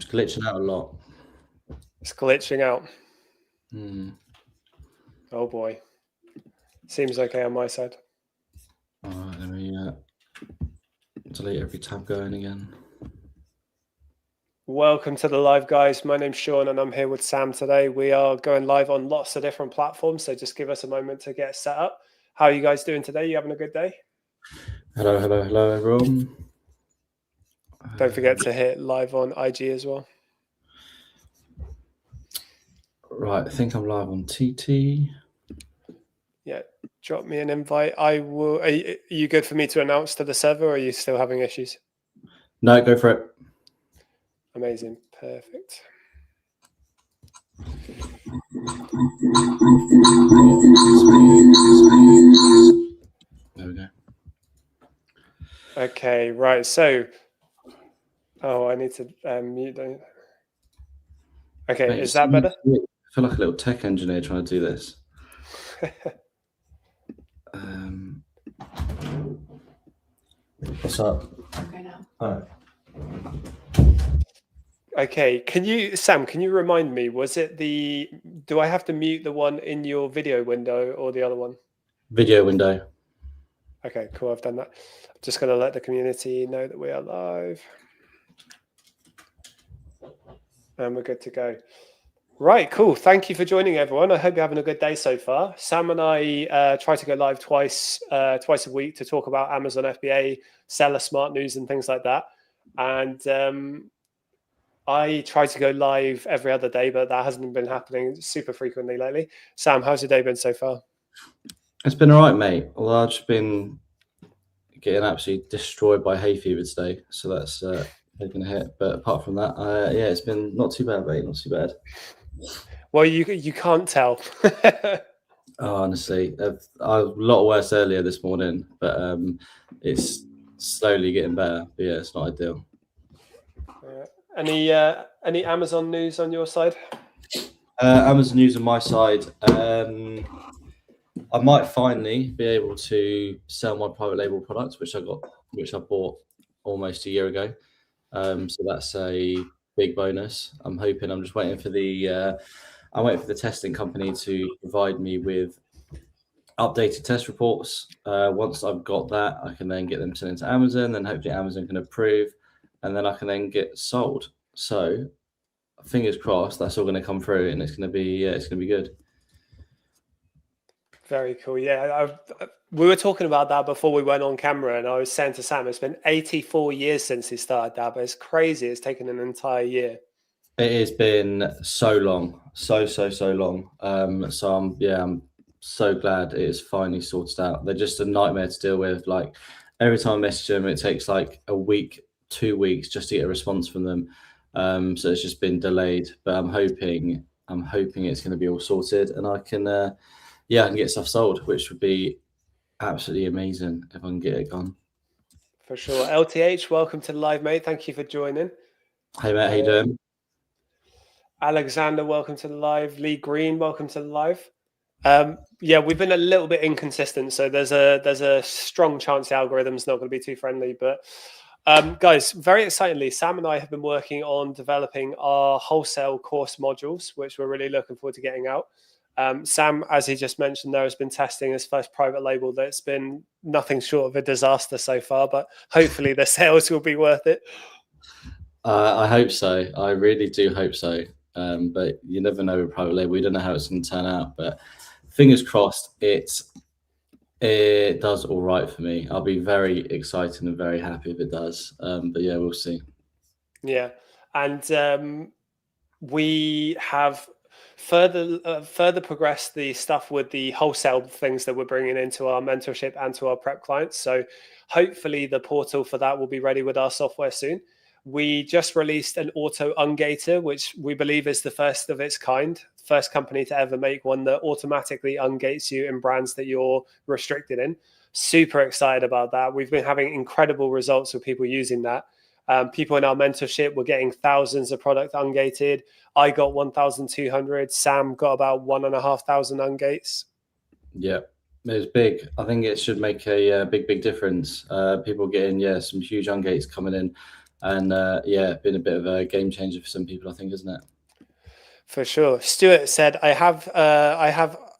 glitching out a lot. It's glitching out. Hmm. Oh boy. Seems okay on my side. All right, let me delete every tab going again. Welcome to the live, guys. My name's Sean and I'm here with Sam today. We are going live on lots of different platforms, so just give us a moment to get set up. How are you guys doing today? You having a good day? Hello, everyone. Don't forget to hit live on IG as well. Right, I think I'm live on TT. Yeah, drop me an invite. I will. Are you good for me to announce to the server, or are you still having issues? No, go for it. Amazing. Perfect. There we go. Okay, right. So, I need to mute. Okay, Mate, is that better? I feel like a little tech engineer trying to do this. What's up? Okay now. Hi. Okay, Sam, can you remind me, do I have to mute the one in your video window or the other one? Video window. Okay, cool, I've done that. I'm just going to let the community know that we are live. And we're good to go. Right, cool. Thank you for joining, everyone. I hope you're having a good day so far. Sam and I try to go live twice a week to talk about Amazon FBA, seller smart news and things like that. And I try to go live every other day, but that hasn't been happening super frequently lately. Sam, how's your day been so far? It's been all right, mate. Although I've just been getting absolutely destroyed by hay fever today, so that's taking a hit. But apart from that, yeah, it's been not too bad, mate. Not too bad. Well, you can't tell. Oh, honestly, I was a lot worse earlier this morning, but it's slowly getting better. But yeah, it's not ideal. Any Amazon news on your side? Amazon news on my side. I might finally be able to sell my private label products, which I bought almost a year ago. So that's a big bonus. I'm hoping. I'm just waiting for the testing company to provide me with updated test reports. Once I've got that, I can then get them sent into Amazon. Then hopefully Amazon can approve, and then I can then get sold. So fingers crossed, that's all going to come through, and it's going to be good. Very cool. Yeah, we were talking about that before we went on camera, and I was saying to Sam, it's been 84 years since he started that, but it's crazy. It's taken an entire year. It has been so long, so long. So I'm so glad it is finally sorted out. They're just a nightmare to deal with. Like every time I message them, it takes like a week, 2 weeks just to get a response from them. So it's just been delayed. But I'm hoping it's going to be all sorted, and I can get stuff sold, which would be absolutely amazing if I can get it gone. For sure. LTH, welcome to the live, mate. Thank you for joining. Hey, mate, how you doing? Alexander, welcome to the live. Lee Green, welcome to the live. Yeah, we've been a little bit inconsistent, so there's a strong chance the algorithm's not going to be too friendly. But guys, very excitingly, Sam and I have been working on developing our wholesale course modules, which we're really looking forward to getting out. Sam, as he just mentioned, there has been testing his first private label that's been nothing short of a disaster so far, but hopefully the sales will be worth it. I hope so. I really do hope so. But you never know with private label. We don't know how it's going to turn out, but fingers crossed it does all right for me. I'll be very excited and very happy if it does. But yeah, we'll see. Yeah, and we have further progressed the stuff with the wholesale things that we're bringing into our mentorship and to our prep clients. So hopefully the portal for that will be ready with our software soon. We just released an auto ungater, which we believe is the first of its kind, first company to ever make one that automatically ungates you in brands that you're restricted in. Super excited about that. We've been having incredible results with people using that. People in our mentorship were getting thousands of product ungated. I got 1,200. Sam got about 1,500 ungates. Yeah, it's big. I think it should make a big difference. People getting some huge ungates coming in. and been a bit of a game changer for some people, I think, isn't it? For sure. Stuart said, I have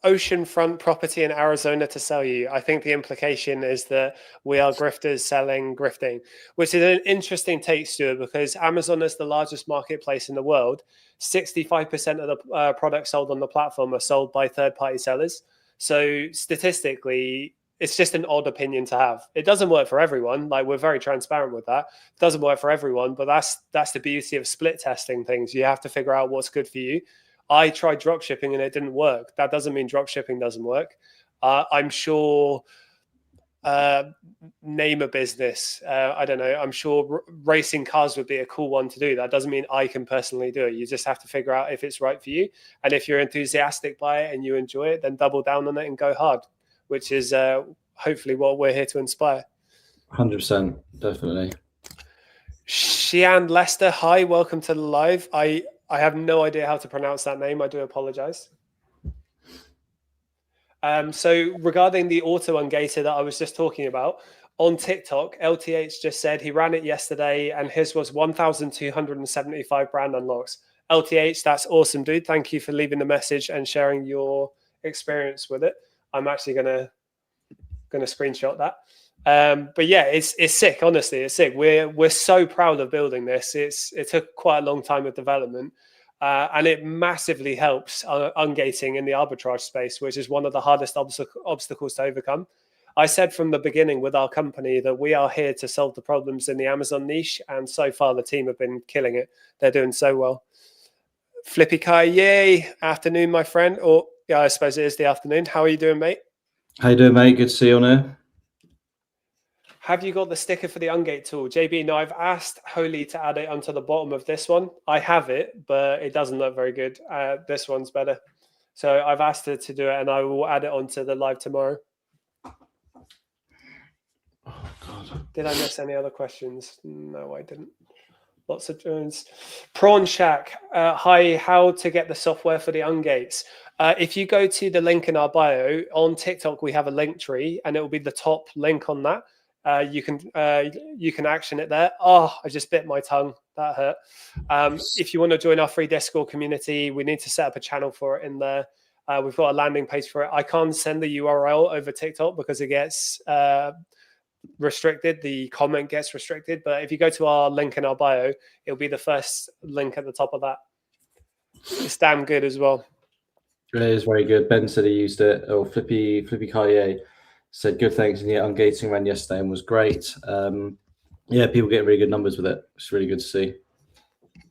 oceanfront property in Arizona to sell you. I think the implication is that we are grifters selling grifting, which is an interesting take, Stuart, because Amazon is the largest marketplace in the world. 65% of the products sold on the platform are sold by third-party sellers. So statistically, it's just an odd opinion to have. It doesn't work for everyone. Like, we're very transparent with that. It doesn't work for everyone, but that's the beauty of split testing things. You have to figure out what's good for you. I tried drop shipping and it didn't work. That doesn't mean drop shipping doesn't work. I'm sure, name a business. I don't know. I'm sure racing cars would be a cool one to do. That doesn't mean I can personally do it. You just have to figure out if it's right for you. And if you're enthusiastic by it and you enjoy it, then double down on it and go hard, which is hopefully what we're here to inspire. 100%, definitely. Shian Lester, hi, welcome to the live. I have no idea how to pronounce that name. I do apologize. So regarding the auto ungated that I was just talking about, on TikTok, LTH just said he ran it yesterday and his was 1,275 brand unlocks. LTH, that's awesome, dude. Thank you for leaving the message and sharing your experience with it. I'm actually gonna screenshot that. But yeah, it's sick. Honestly, it's sick. We're so proud of building this. It took quite a long time of development, and it massively helps ungating in the arbitrage space, which is one of the hardest obstacles to overcome. I said from the beginning with our company that we are here to solve the problems in the Amazon niche, and so far the team have been killing it. They're doing so well. Flippy Kai, yay! Afternoon, my friend. Or yeah, I suppose it is the afternoon. How are you doing, mate? How you doing, mate? Good to see you on here. Have you got the sticker for the Ungate tool? JB, no, I've asked Holy to add it onto the bottom of this one. I have it, but it doesn't look very good. This one's better. So I've asked her to do it, and I will add it onto the live tomorrow. Oh, God. Did I miss any other questions? No, I didn't. Lots of joins. Prawn Shack, hi, how to get the software for the Ungates. If you go to the link in our bio, on TikTok, we have a link tree, and it will be the top link on that. You can action it there. Oh, I just bit my tongue. That hurt. If you want to join our free Discord community, we need to set up a channel for it in there. We've got a landing page for it. I can't send the URL over TikTok because it gets restricted. The comment gets restricted. But if you go to our link in our bio, it'll be the first link at the top of that. It's damn good as well. It is very good. Ben said he used it. Or Flippy Carrier said good thanks, and yeah, ungating ran yesterday and was great. Yeah, people getting really good numbers with it. It's really good to see.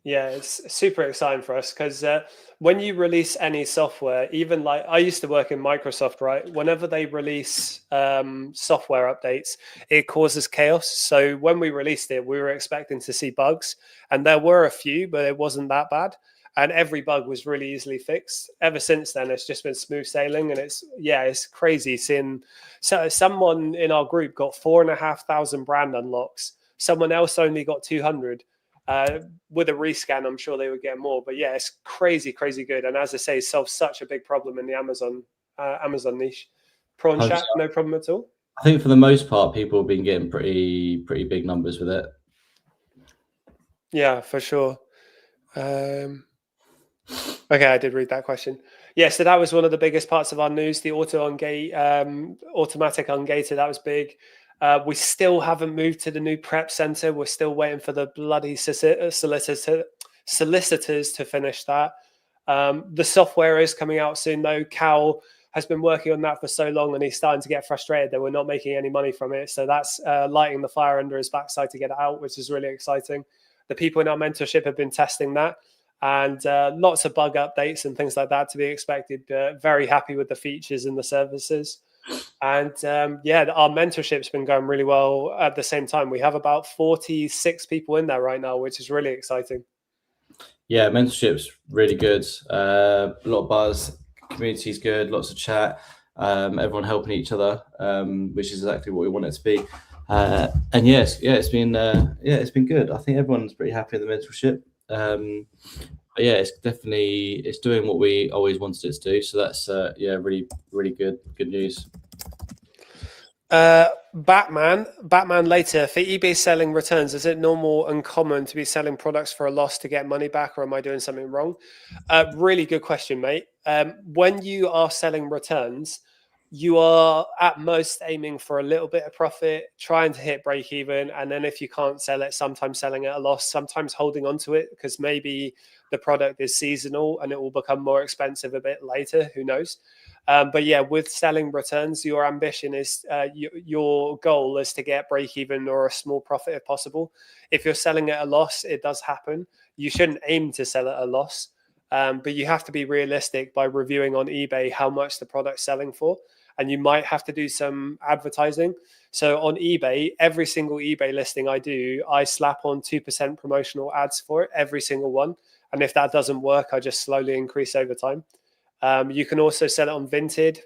Yeah, it's super exciting for us because when you release any software, even like I used to work in Microsoft, right? Whenever they release software updates, it causes chaos. So when we released it, we were expecting to see bugs, and there were a few, but it wasn't that bad. And every bug was really easily fixed. Ever since then, it's just been smooth sailing, and it's crazy seeing. So someone in our group got 4,500 brand unlocks. Someone else only got 200. With a rescan, I'm sure they would get more. But yeah, it's crazy good. And as I say, it solves such a big problem in the Amazon niche. Prawn Shack, no problem at all. I think for the most part, people have been getting pretty big numbers with it. Yeah, for sure. Okay, I did read that question. Yeah, so that was one of the biggest parts of our news, the automatic ungated. That was big. We still haven't moved to the new prep center. We're still waiting for the bloody solicitors to finish that. The software is coming out soon, though. Cal has been working on that for so long, and he's starting to get frustrated that we're not making any money from it. So that's lighting the fire under his backside to get it out, which is really exciting. The people in our mentorship have been testing that, and lots of bug updates and things like that to be expected. Very happy with the features and the services. And yeah, our mentorship's been going really well at the same time. We have about 46 people in there right now, which is really exciting. Yeah, mentorship's really good. A lot of buzz, community's good, lots of chat, everyone helping each other, which is exactly what we want it to be. And yes, it's been good. I think everyone's pretty happy in the mentorship. But yeah, it's doing what we always wanted it to do. So that's really good news. Batman later, for eBay selling returns, is it normal and common to be selling products for a loss to get money back, or am I doing something wrong? Really good question, mate. When you are selling returns, you are at most aiming for a little bit of profit, trying to hit break even. And then if you can't sell it, sometimes selling at a loss, sometimes holding on to it because maybe the product is seasonal and it will become more expensive a bit later. Who knows? But yeah, with selling returns, your ambition is your goal is to get break even or a small profit if possible. If you're selling at a loss, it does happen. You shouldn't aim to sell at a loss, but you have to be realistic by reviewing on eBay how much the product's selling for. And you might have to do some advertising. So on eBay, every single eBay listing I do, I slap on 2% promotional ads for it, every single one. And if that doesn't work, I just slowly increase over time. You can also sell it on Vinted.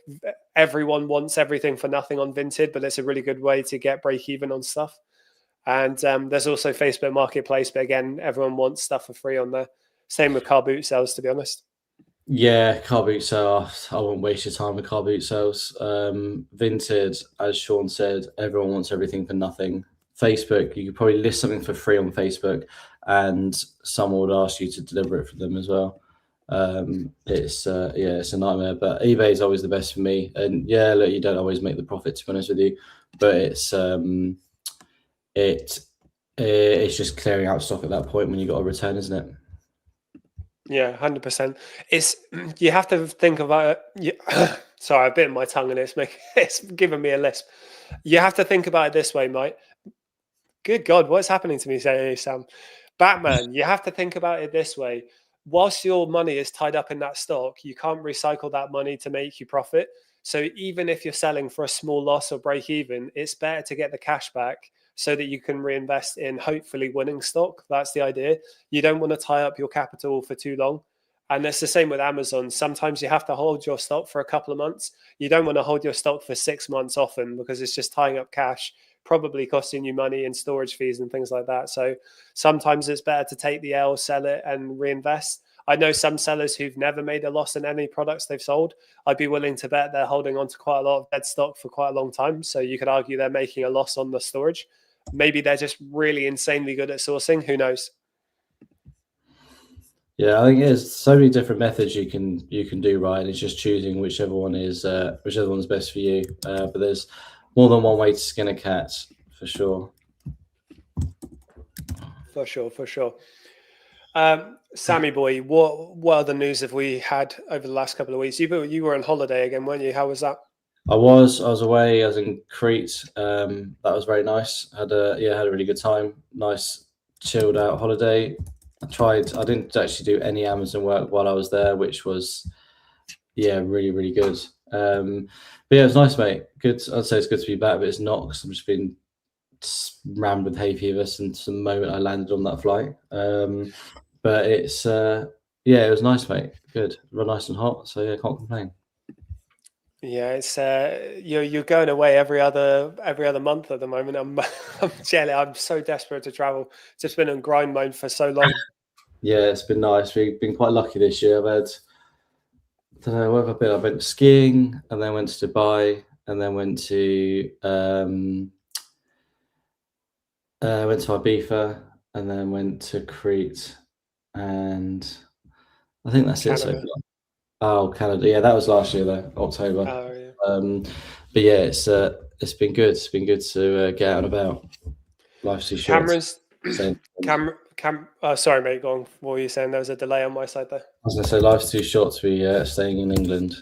Everyone wants everything for nothing on Vinted, but it's a really good way to get break even on stuff. And there's also Facebook Marketplace, but again, everyone wants stuff for free on there. Same with car boot sales, to be honest. Yeah, car boot sales. I won't waste your time with car boot sales. Vinted, as Sean said, everyone wants everything for nothing. Facebook, you could probably list something for free on Facebook, and someone would ask you to deliver it for them as well. It's a nightmare. But eBay is always the best for me. And yeah, look, you don't always make the profit, to be honest with you, but it's just clearing out stock at that point when you got a return, isn't it? Yeah, 100%. It's you have to think about it. Sorry, I bit my tongue and it's giving me a lisp. You have to think about it this way, mate. Good God, what's happening to me, say Sam? Batman, you have to think about it this way. Whilst your money is tied up in that stock, you can't recycle that money to make you profit. So even if you're selling for a small loss or break even, it's better to get the cash back so that you can reinvest in hopefully winning stock. That's the idea. You don't want to tie up your capital for too long. And it's the same with Amazon. Sometimes you have to hold your stock for a couple of months. You don't want to hold your stock for 6 months often because it's just tying up cash, probably costing you money in storage fees and things like that. So sometimes it's better to take the L, sell it, and reinvest. I know some sellers who've never made a loss in any products they've sold. I'd be willing to bet they're holding on to quite a lot of dead stock for quite a long time. So you could argue they're making a loss on the storage. Maybe they're just really insanely good at sourcing. Who knows? Yeah, I think there's so many different methods you can do, right? It's just choosing whichever one's best for you. But there's more than one way to skin a cat, for sure. For sure. Sammy boy, what other news have we had over the last couple of weeks? You were on holiday again, weren't you? How was that? I was away. I was in Crete. That was very nice. Had a really good time. Nice chilled out holiday. I didn't actually do any Amazon work while I was there, which was really, really good. But yeah, it was nice, mate. Good. I'd say it's good to be back, but it's not because I've just been rammed with hay fever since the moment I landed on that flight. But it's it was nice, mate. Good. Real nice and hot. So yeah, can't complain. Yeah, it's you're going away every other month at the moment. I'm jelly. I'm so desperate to travel. Just been on grind mode for so long. Yeah, it's been nice. We've been quite lucky this year. I don't know where have I been. I went skiing and then went to Dubai and then went to Ibiza and then went to Crete, and I think that's it so Canada. far. Oh, Canada. Yeah, that was last year though, October. Oh yeah. But yeah, it's been good. It's been good to get out and about. Life's too short. Cameron's sorry, mate. Go on. What were you saying? There was a delay on my side there. I was going to say life's too short to be staying in England.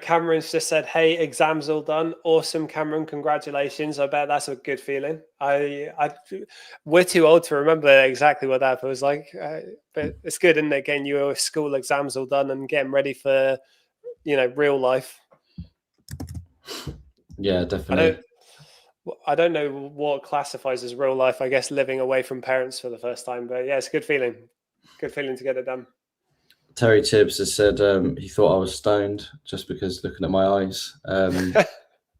Cameron's just said, "Hey, exams all done. Awesome, Cameron. Congratulations. I bet that's a good feeling. We're too old to remember exactly what that was like, but it's good, isn't it? Getting your school exams all done and getting ready for, real life. Yeah, definitely. I don't know what classifies as real life. I guess living away from parents for the first time, but yeah, it's a good feeling. Good feeling to get it done." Terry Tibbs has said he thought I was stoned just because looking at my eyes.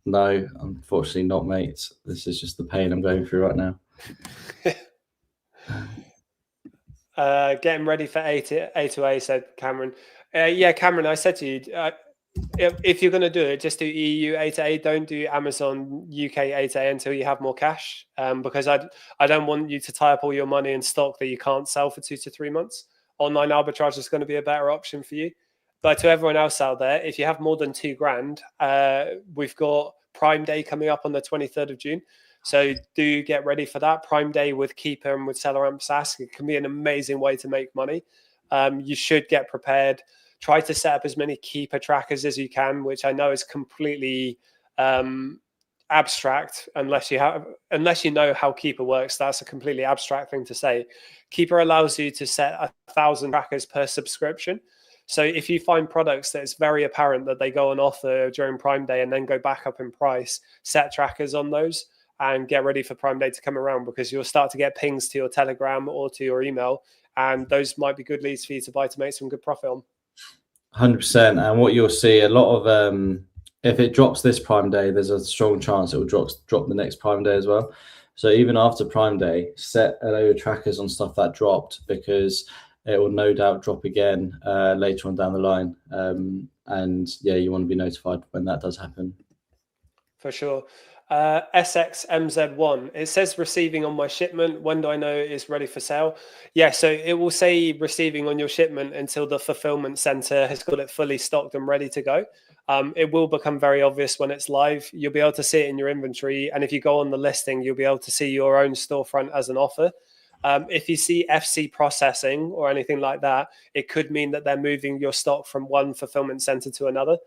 No, unfortunately not, mate. This is just the pain I'm going through right now. Getting ready for A to A, said Cameron. Yeah, Cameron, I said to you, if you're going to do it, just do EU A to A. Don't do Amazon UK A to A until you have more cash, because I don't want you to tie up all your money in stock that you can't sell for 2 to 3 months. Online arbitrage is going to be a better option for you. But to everyone else out there, if you have more than £2,000, we've got Prime Day coming up on the 23rd of June. So do get ready for that. Prime Day with Keeper and with SellerAmp SaaS, it can be an amazing way to make money. You should get prepared. Try to set up as many Keeper trackers as you can, which I know is completely abstract unless you know how Keeper works. That's a completely abstract thing to say. Keeper allows you to set 1,000 trackers per subscription. So if you find products that it's very apparent that they go on offer during Prime Day and then go back up in price, set trackers on those and get ready for Prime Day to come around, because you'll start to get pings to your Telegram or to your email, and those might be good leads for you to buy to make some good profit on. 100%. And what you'll see, a lot of if it drops this Prime Day, there's a strong chance it will drop the next Prime Day as well. So even after Prime Day, set a load of trackers on stuff that dropped, because it will no doubt drop again later on down the line. And yeah, you want to be notified when that does happen. For sure. SXMZ1, it says receiving on my shipment. When do I know it's ready for sale? Yeah, so it will say receiving on your shipment until the fulfillment center has got it fully stocked and ready to go. It will become very obvious when it's live. You'll be able to see it in your inventory. And if you go on the listing, you'll be able to see your own storefront as an offer. If you see FC processing or anything like that, it could mean that they're moving your stock from one fulfillment center to another.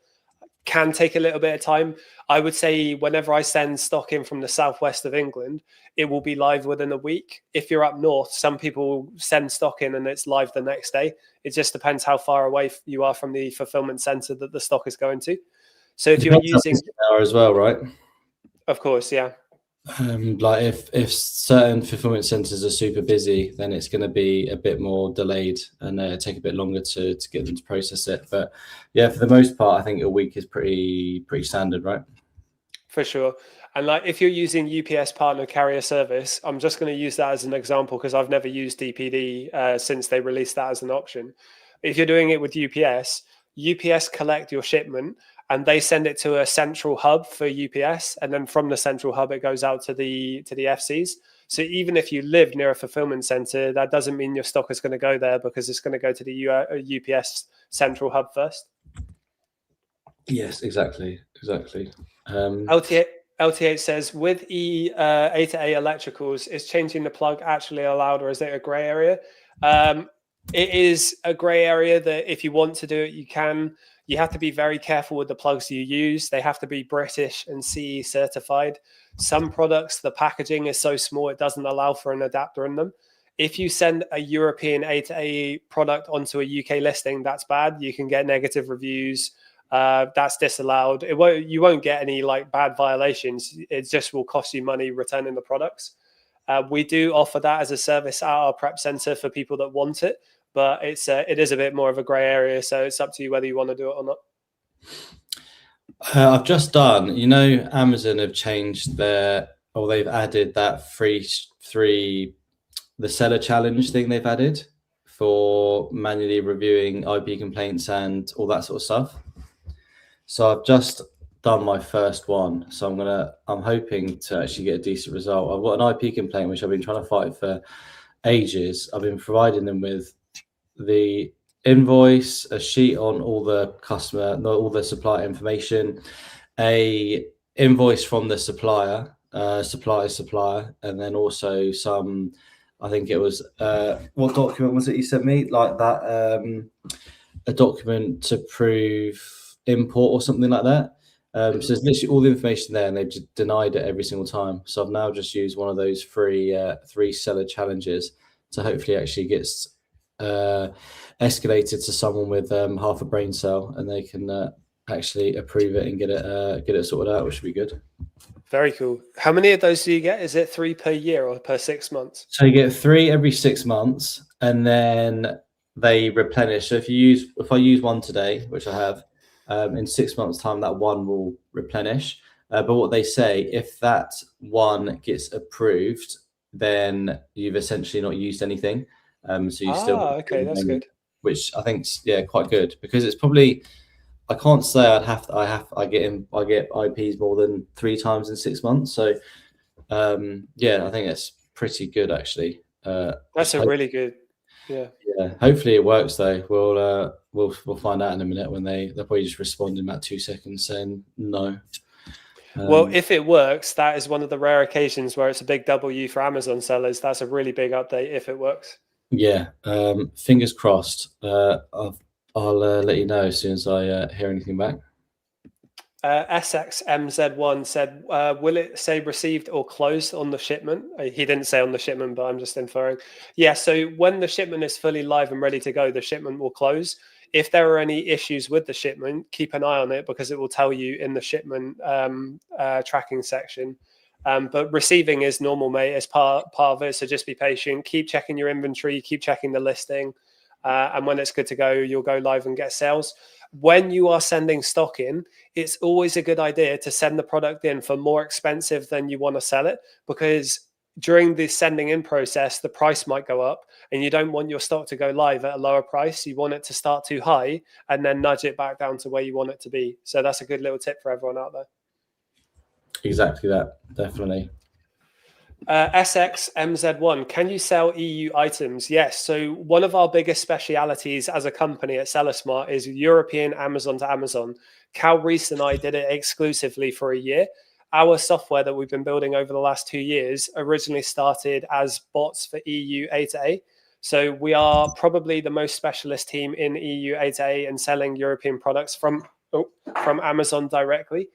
Can take a little bit of time. I would say whenever I send stock in from the southwest of England, it will be live within a week. If you're up north, some people send stock in and it's live the next day. It just depends how far away you are from the fulfillment center that the stock is going to. So if you're using as well, right? Of course, yeah. Like if certain fulfillment centers are super busy, then it's going to be a bit more delayed and take a bit longer to get them to process it. But yeah, for the most part, I think a week is pretty standard, right? For sure. And like if you're using UPS partner carrier service, I'm just going to use that as an example because I've never used DPD since they released that as an option. If you're doing it with UPS collect your shipment and they send it to a central hub for UPS, and then from the central hub it goes out to the FCs. So even if you live near a fulfillment center, that doesn't mean your stock is going to go there, because it's going to go to the UPS central hub first. Yes, exactly. LTH says, with A to A electricals, is changing the plug actually allowed, or is it a grey area? It is a grey area that if you want to do it, you can. You have to be very careful with the plugs you use. They have to be British and CE certified. Some products, the packaging is so small, it doesn't allow for an adapter in them. If you send a European A to A product onto a UK listing, that's bad. You can get negative reviews. That's disallowed. You won't get any like bad violations. It just will cost you money returning the products. We do offer that as a service at our prep center for people that want it, but it is a bit more of a grey area. So it's up to you whether you want to do it or not. I've just done, Amazon have changed they've added that the seller challenge thing they've added for manually reviewing IP complaints and all that sort of stuff. So I've just done my first one. So I'm hoping to actually get a decent result. I've got an IP complaint, which I've been trying to fight for ages. I've been providing them with the invoice, a sheet on all the supplier information, a invoice from the supplier, and then also some, I think it was, what document was it you sent me? Like that, a document to prove import or something like that. So there's literally all the information there, and they've just denied it every single time. So I've now just used one of those three seller challenges to hopefully actually get escalated to someone with half a brain cell, and they can actually approve it and get it sorted out, which would be good. Very cool. How many of those do you get? Is it 3 per year or per 6 months? So you get 3 every 6 months, and then they replenish. So if I use one today, which I have, in 6 months' time, that one will replenish. But what they say, if that one gets approved, then you've essentially not used anything. So you still okay, that's good. Which I think's quite good, because it's probably I can't say I get IPs more than 3 times in 6 months. So yeah, I think it's pretty good actually. That's a really good, yeah. Yeah, hopefully it works though. We'll find out in a minute when they'll probably just respond in about 2 seconds saying no. Well, if it works, that is one of the rare occasions where it's a big W for Amazon sellers. That's a really big update if it works. Yeah, fingers crossed. I'll let you know as soon as I hear anything back. SXMZ1 said, will it say received or closed on the shipment? He didn't say on the shipment, but I'm just inferring. Yeah, so when the shipment is fully live and ready to go, the shipment will close. If there are any issues with the shipment, keep an eye on it because it will tell you in the shipment tracking section. But receiving is normal, mate. It's part of it. So just be patient. Keep checking your inventory. Keep checking the listing. And when it's good to go, you'll go live and get sales. When you are sending stock in, it's always a good idea to send the product in for more expensive than you want to sell it, because during the sending in process, the price might go up and you don't want your stock to go live at a lower price. You want it to start too high and then nudge it back down to where you want it to be. So that's a good little tip for everyone out there. Exactly that, definitely. SXMZ1, can you sell EU items? Yes. So one of our biggest specialities as a company at SellerSmart is European Amazon to Amazon. Cal Reese and I did it exclusively for a year. Our software that we've been building over the last 2 years originally started as bots for EU A to A. So we are probably the most specialist team in EU A to A and selling European products from Amazon directly.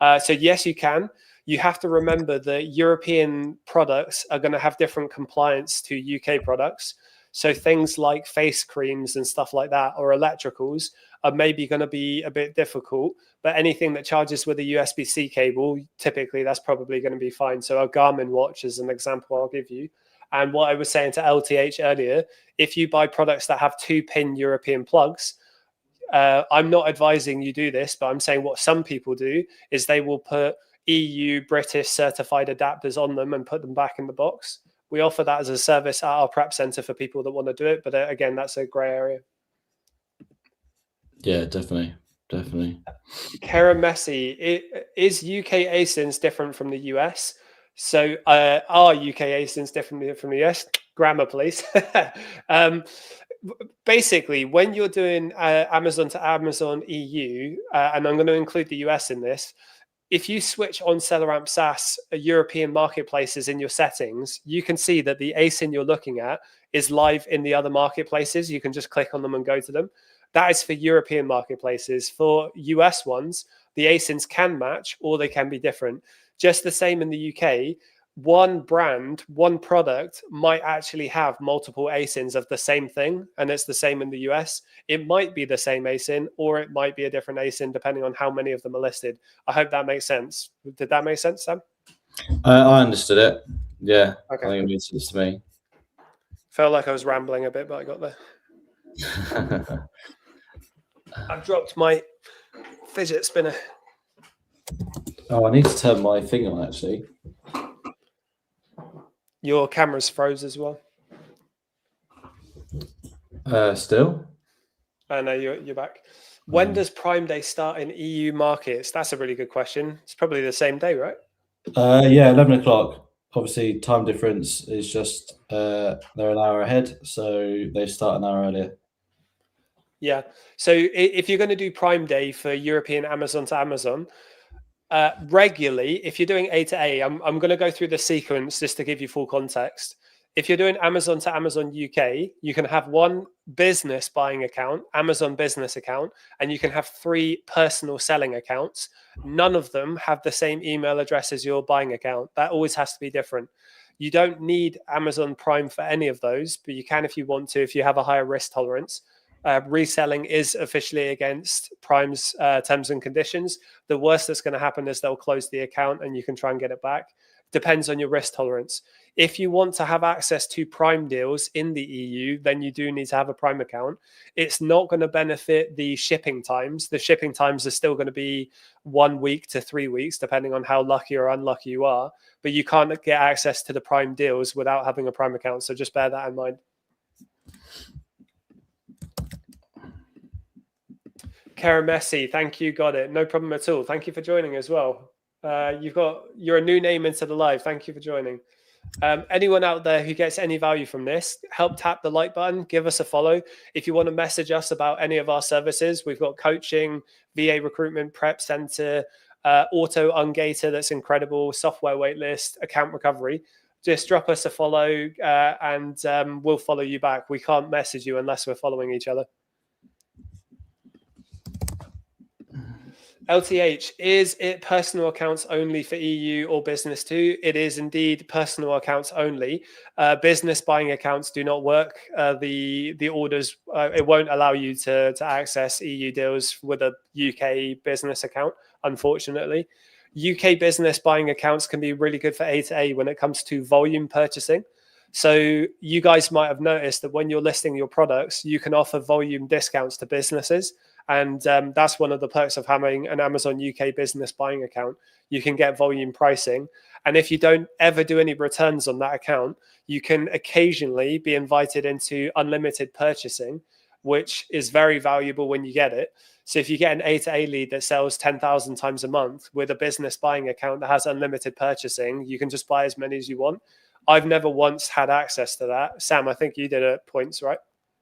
So yes, you can. You have to remember that European products are going to have different compliance to UK products. So things like face creams and stuff like that, or electricals, are maybe going to be a bit difficult. But anything that charges with a USB-C cable, typically that's probably going to be fine. So a Garmin watch is an example I'll give you. And what I was saying to LTH earlier, if you buy products that have 2-pin European plugs, I'm not advising you do this, but I'm saying what some people do is they will put EU British certified adapters on them and put them back in the box. We offer that as a service at our prep center for people that want to do it. But again, that's a gray area. Yeah, definitely. Kara Messi, is UK ASINs different from the US? So are UK ASINs different from the US? Grammar, please. Basically, when you're doing Amazon to Amazon EU, and I'm going to include the US in this, if you switch on SellerAmp SaaS European marketplaces in your settings, you can see that the ASIN you're looking at is live in the other marketplaces. You can just click on them and go to them. That is for European marketplaces. For US ones, the ASINs can match or they can be different. Just the same in the UK, one brand, one product might actually have multiple ASINs of the same thing, and it's the same in the US. It might be the same ASIN or it might be a different ASIN depending on how many of them are listed. I hope that makes sense. Did that make sense, Sam? I understood it. Yeah, okay. I think it made sense to me. Felt like I was rambling a bit, but I got there. I've dropped my fidget spinner. Oh, I need to turn my thing on actually. Your camera's froze as well. Still? No, you're back. When does Prime Day start in EU markets? That's a really good question. It's probably the same day, right? Yeah, 11 o'clock. Obviously, time difference is just they're an hour ahead, so they start an hour earlier. Yeah. So if you're going to do Prime Day for European Amazon to Amazon, regularly, if you're doing A to A, I'm going to go through the sequence just to give you full context. If you're doing Amazon to Amazon UK, you can have one business buying account, Amazon business account, and you can have 3 personal selling accounts. None of them have the same email address as your buying account. That always has to be different. You don't need Amazon Prime for any of those, but you can if you want to, if you have a higher risk tolerance. Reselling is officially against Prime's terms and conditions. The worst that's going to happen is they'll close the account and you can try and get it back. Depends on your risk tolerance. If you want to have access to Prime deals in the EU, then you do need to have a Prime account. It's not going to benefit the shipping times. The shipping times are still going to be 1 week to 3 weeks, depending on how lucky or unlucky you are. But you can't get access to the Prime deals without having a Prime account. So just bear that in mind. Karamessi, thank you. Got it. No problem at all. Thank you for joining as well. You're a new name into the live. Thank you for joining. Anyone out there who gets any value from this, help tap the like button, give us a follow. If you want to message us about any of our services, we've got coaching, VA recruitment, prep center, auto ungator, that's incredible, software waitlist, account recovery. Just drop us a follow and we'll follow you back. We can't message you unless we're following each other. LTH, is it personal accounts only for EU or business too? It is indeed personal accounts only. Business buying accounts do not work. The orders, it won't allow you to access EU deals with a UK business account, unfortunately. UK business buying accounts can be really good for A to A when it comes to volume purchasing. So you guys might have noticed that when you're listing your products, you can offer volume discounts to businesses. And that's one of the perks of having an Amazon UK business buying account. You can get volume pricing. And if you don't ever do any returns on that account, you can occasionally be invited into unlimited purchasing, which is very valuable when you get it. So if you get an A to A lead that sells 10,000 times a month with a business buying account that has unlimited purchasing, you can just buy as many as you want. I've never once had access to that. Sam, I think you did at points, right?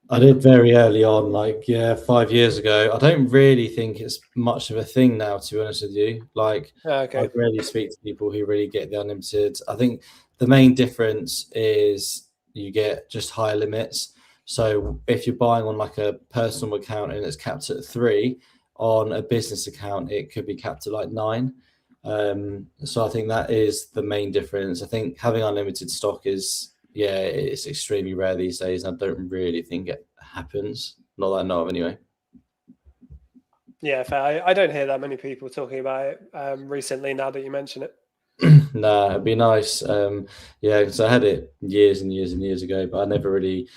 I did very early on, 5 years ago. I don't really think it's much of a thing now, to be honest with you. Okay. I rarely speak to people who really get the unlimited. I think the main difference is you get just higher limits. So if you're buying on like a personal account and it's capped at 3, on a business account, it could be capped at like 9. So I think that is the main difference. I think having unlimited stock is, it's extremely rare these days. And I don't really think it happens. Not that I know of anyway. Yeah, fair. I don't hear that many people talking about it recently now that you mention it. Nah, it'd be nice. Because I had it years and years and years ago, but I never really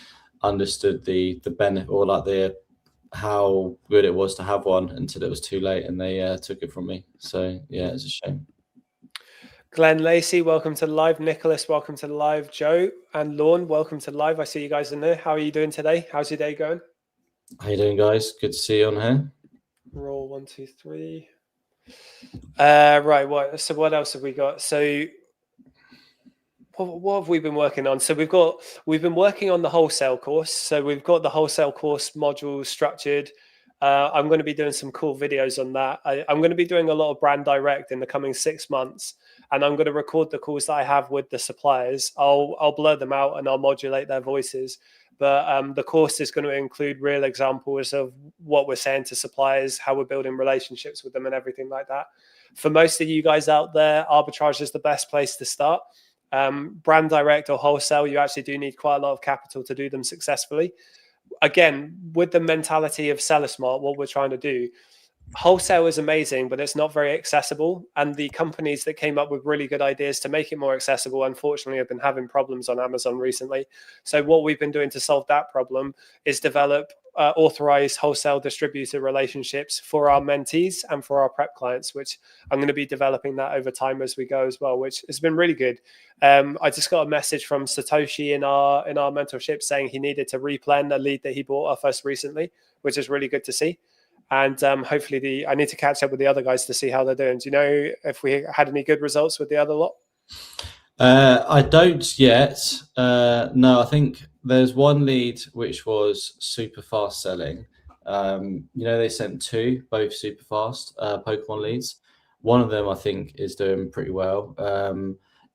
understood the benefit or how good it was to have one until it was too late and they took it from me. So yeah, it's a shame. Glenn Lacey, welcome to the live. Nicholas, welcome to the live. Joe and Lorne, welcome to the live. I see you guys in there. How are you doing today? How's your day going? How you doing, guys? Good to see you on here. Roll 1, 2, 3. Right. What else have we got? So what have we been working on? So we've been working on the wholesale course. So we've got the wholesale course module structured. I'm going to be doing some cool videos on that. I'm going to be doing a lot of brand direct in the coming 6 months, and I'm going to record the calls that I have with the suppliers. I'll blur them out and I'll modulate their voices. But the course is going to include real examples of what we're saying to suppliers, how we're building relationships with them, and everything like that. For most of you guys out there, arbitrage is the best place to start. Brand direct or wholesale, you actually do need quite a lot of capital to do them successfully. Again, with the mentality of seller smart, what we're trying to do, wholesale is amazing, but it's not very accessible. And the companies that came up with really good ideas to make it more accessible, unfortunately, have been having problems on Amazon recently. So what we've been doing to solve that problem is develop authorized wholesale distributor relationships for our mentees and for our prep clients, which I'm going to be developing that over time as we go as well, which has been really good. I just got a message from Satoshi in our mentorship saying he needed to replan a lead that he bought off us recently, which is really good to see. And hopefully I need to catch up with the other guys to see how they're doing. Do you know if we had any good results with the other lot? I don't yet. No, I think there's one lead which was super fast selling. They sent 2, both super fast Pokemon leads. One of them I think is doing pretty well.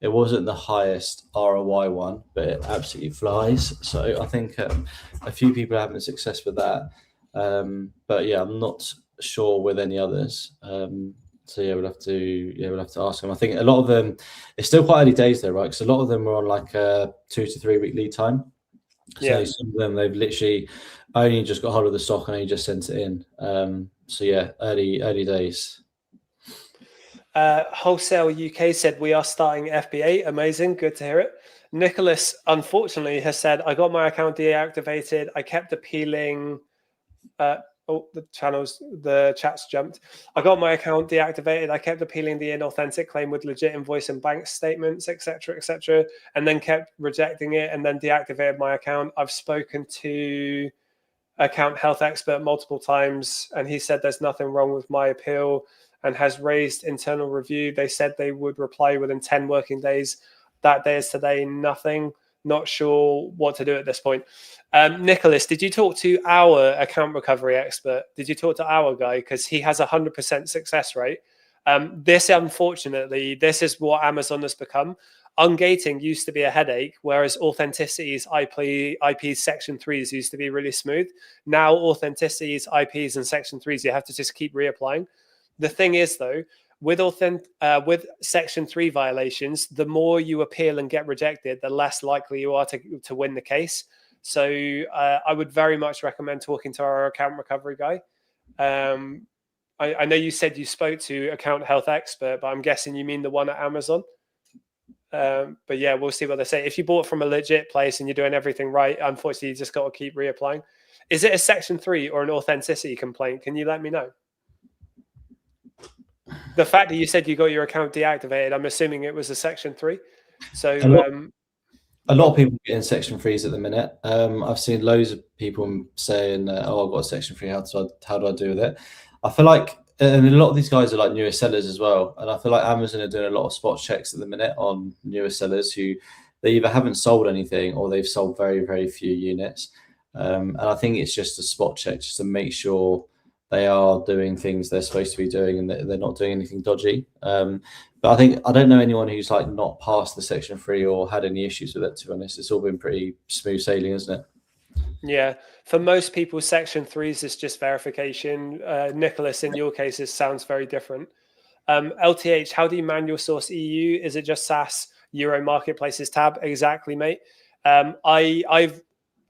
It wasn't the highest ROI one, but it absolutely flies. So I think a few people are having success with that. But yeah, I'm not sure with any others. So yeah, we'll have to ask them. I think a lot of them, it's still quite early days though, right? Because a lot of them are on like a 2 to 3 week lead time. So some of them they've literally only just got hold of the stock and only just sent it in. So yeah, early days. Wholesale UK said we are starting FBA. Amazing, good to hear it. Nicholas unfortunately has said I got my account deactivated. I kept appealing. The chat's jumped. I got my account deactivated. I kept appealing the inauthentic claim with legit invoice and bank statements, etc., and then kept rejecting it and then deactivated my account. I've spoken to account health expert multiple times, and he said there's nothing wrong with my appeal and has raised internal review. They said they would reply within 10 working days. That day is today, nothing. Not sure what to do at this point. Nicholas, did you talk to our account recovery expert? Did you talk to our guy? Because he has 100% success rate. This, unfortunately, this is what Amazon has become. Ungating used to be a headache, whereas authenticities, IPs, section 3s used to be really smooth. Now authenticities, IPs, and section 3s, you have to just keep reapplying. The thing is, though, with section 3 violations, the more you appeal and get rejected, the less likely you are to win the case. So I would very much recommend talking to our account recovery guy. I know you said you spoke to account health expert, but I'm guessing you mean the one at Amazon. But yeah, we'll see what they say. If you bought from a legit place and you're doing everything right, unfortunately, you just got to keep reapplying. Is it a section 3 or an authenticity complaint? Can you let me know? The fact that you said you got your account deactivated, I'm assuming it was a section 3. So a lot of people get in section 3s at the minute. I've seen loads of people saying, "Oh, I've got a section 3. How do I do with it?" I feel like, and a lot of these guys are like newer sellers as well. And I feel like Amazon are doing a lot of spot checks at the minute on newer sellers who they either haven't sold anything or they've sold very, very few units. And I think it's just a spot check just to make sure they are doing things they're supposed to be doing and they're not doing anything dodgy. But I don't know anyone who's like not passed the section 3 or had any issues with it, to be honest. It's all been pretty smooth sailing, isn't it? Yeah, for most people, section 3s is just verification. Nicholas, in your case, it sounds very different. LTH, how do you manual source EU? Is it just SaaS, Euro marketplaces tab? Exactly, mate.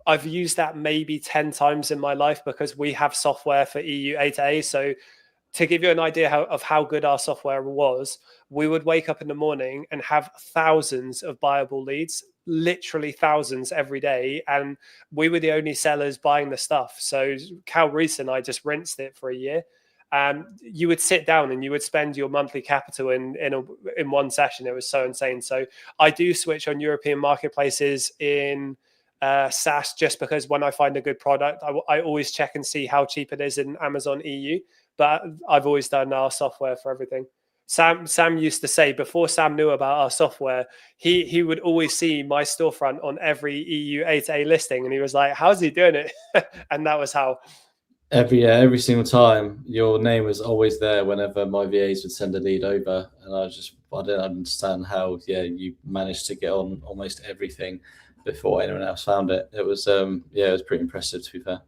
I've used that maybe 10 times in my life because we have software for EU A to A. So to give you an idea of how good our software was, we would wake up in the morning and have thousands of buyable leads, literally thousands every day. And we were the only sellers buying the stuff. So Cal Reese and I just rinsed it for a year. You would sit down and you would spend your monthly capital in one session. It was so insane. So I do switch on European marketplaces in SaaS just because when I find a good product, I always check and see how cheap it is in Amazon EU. But I've always done our software for everything. Sam used to say, before Sam knew about our software, he would always see my storefront on every EU A to A listing, and he was like, "How's he doing it?" And that was how. Every single time, your name was always there whenever my VAs would send a lead over, and I didn't understand how you managed to get on almost everything before anyone else found it. It was it was pretty impressive, to be fair.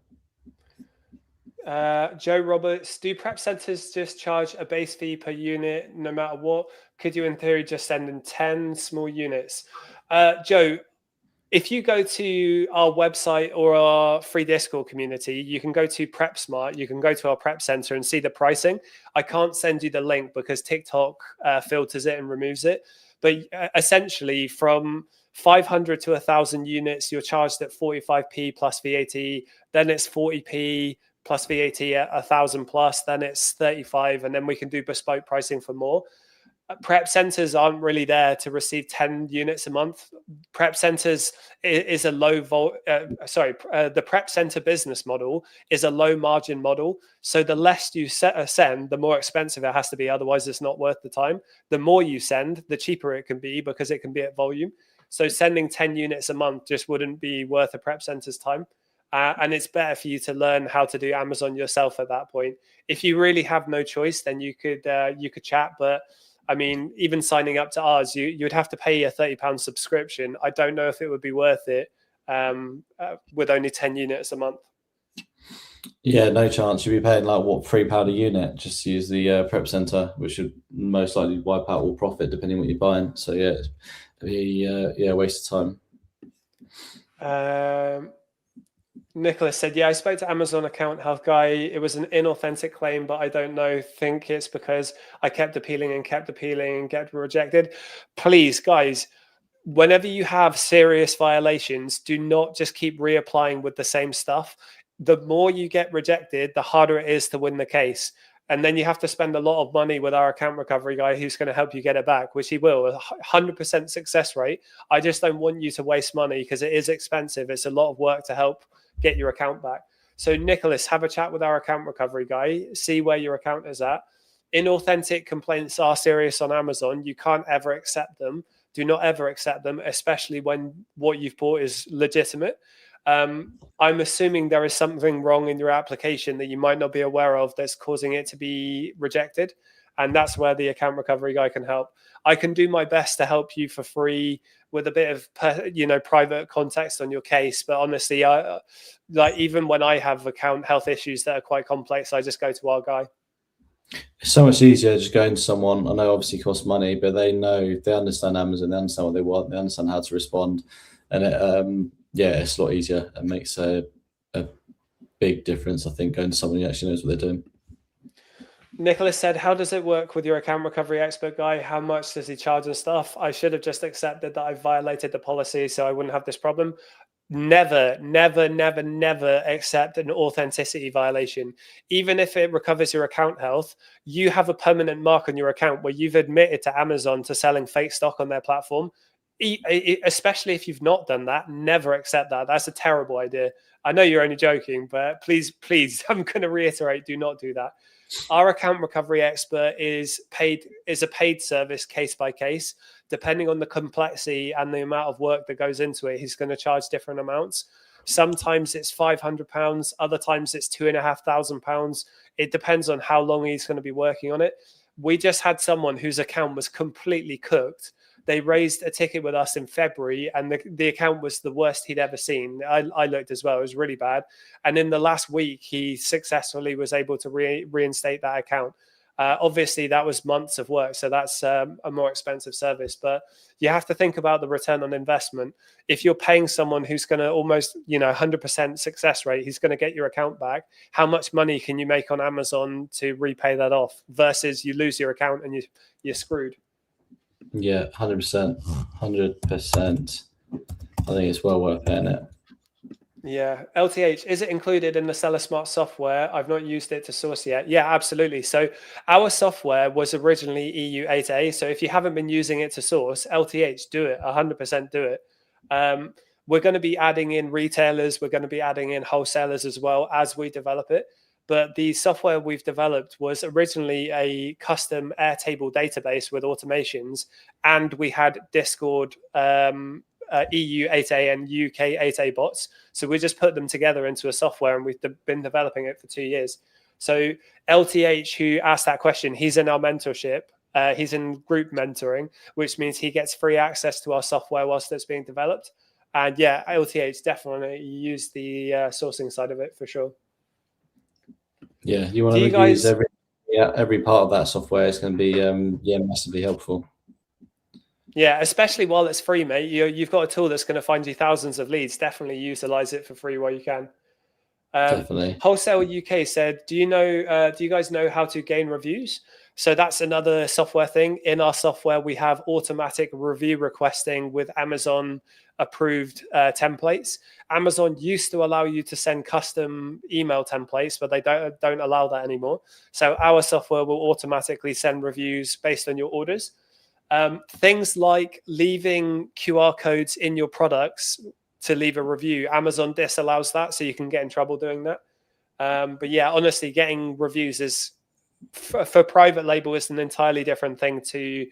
Joe Roberts, do prep centers just charge a base fee per unit no matter what? Could you, in theory, just send in 10 small units? Joe, if you go to our website or our free Discord community, you can go to Prep Smart, you can go to our prep center and see the pricing. I can't send you the link because TikTok filters it and removes it. But essentially, from 500 to 1,000 units, you're charged at 45p plus VAT. Then it's 40p plus VAT at 1,000 plus. Then it's 35, and then we can do bespoke pricing for more. Prep centers aren't really there to receive 10 units a month. Prep centers is a the prep center business model is a low margin model. So the less you send, the more expensive it has to be. Otherwise, it's not worth the time. The more you send, the cheaper it can be because it can be at volume. So sending 10 units a month just wouldn't be worth a prep center's time. And it's better for you to learn how to do Amazon yourself at that point. If you really have no choice, then you could chat. But I mean, even signing up to ours, you'd have to pay a £30 subscription. I don't know if it would be worth it with only 10 units a month. Yeah, no chance. You'd be paying like what, £3 a unit just to use the prep center, which would most likely wipe out all profit depending what you're buying. So yeah, it'd be a waste of time. Nicholas said, yeah, I spoke to Amazon account health guy. It was an inauthentic claim, but I don't know. Think it's because I kept appealing and get rejected. Please, guys, whenever you have serious violations, do not just keep reapplying with the same stuff. The more you get rejected, the harder it is to win the case. And then you have to spend a lot of money with our account recovery guy who's going to help you get it back, which he will, 100% success rate. I just don't want you to waste money because it is expensive. It's a lot of work to help get your account back. So Nicholas, have a chat with our account recovery guy, see where your account is at. Inauthentic complaints are serious on Amazon. You can't ever accept them. Do not ever accept them, especially when what you've bought is legitimate. I'm assuming there is something wrong in your application that you might not be aware of that's causing it to be rejected. And that's where the account recovery guy can help. I can do my best to help you for free with a bit of, private context on your case. But honestly, even when I have account health issues that are quite complex, I just go to our guy. It's so much easier just going to someone. I know obviously it costs money, but they understand Amazon, they understand what they want, they understand how to respond, and it's a lot easier. It makes a big difference, I think, going to someone who actually knows what they're doing. Nicholas said, how does it work with your account recovery expert guy? How much does he charge and stuff? I should have just accepted that I violated the policy so I wouldn't have this problem. Never, never, never, never accept an authenticity violation. Even if it recovers your account health, you have a permanent mark on your account where you've admitted to Amazon to selling fake stock on their platform. Especially if you've not done that, never accept that. That's a terrible idea. I know you're only joking, but please, I'm going to reiterate, do not do that. Our account recovery expert is a paid service case by case. Depending on the complexity and the amount of work that goes into it, he's going to charge different amounts. Sometimes it's £500, other times it's £2,500. It depends on how long he's going to be working on it. We just had someone whose account was completely cooked. They raised a ticket with us in February, and the account was the worst he'd ever seen. I looked as well. It was really bad. And in the last week, he successfully was able to reinstate that account. Obviously, that was months of work, so that's a more expensive service. But you have to think about the return on investment. If you're paying someone who's going to almost, 100% success rate, he's going to get your account back. How much money can you make on Amazon to repay that off versus you lose your account and you're screwed? Yeah, 100%. 100%. I think it's well worth paying it. Yeah. LTH, is it included in the Seller Smart software? I've not used it to source yet. Yeah, absolutely. So our software was originally EU 8A. So if you haven't been using it to source, LTH, do it. 100% do it. We're going to be adding in retailers. We're going to be adding in wholesalers as well as we develop it. But the software we've developed was originally a custom Airtable database with automations. And we had Discord, EU 8A and UK 8A bots. So we just put them together into a software, and we've been developing it for 2 years. So LTH, who asked that question, he's in our mentorship. He's in group mentoring, which means he gets free access to our software whilst it's being developed. And yeah, LTH definitely use the sourcing side of it for sure. Yeah, you want to use every part of that software. It's going to be massively helpful. Yeah, especially while it's free, mate. You've got a tool that's going to find you thousands of leads. Definitely utilize it for free while you can. Definitely. Wholesale UK said, do you guys know how to gain reviews? So that's another software thing. In our software, we have automatic review requesting with Amazon approved templates. Amazon used to allow you to send custom email templates, but they don't allow that anymore. So our software will automatically send reviews based on your orders. Things like leaving QR codes in your products to leave a review, Amazon disallows that, so you can get in trouble doing that. But yeah, honestly, getting reviews is for private label is an entirely different thing to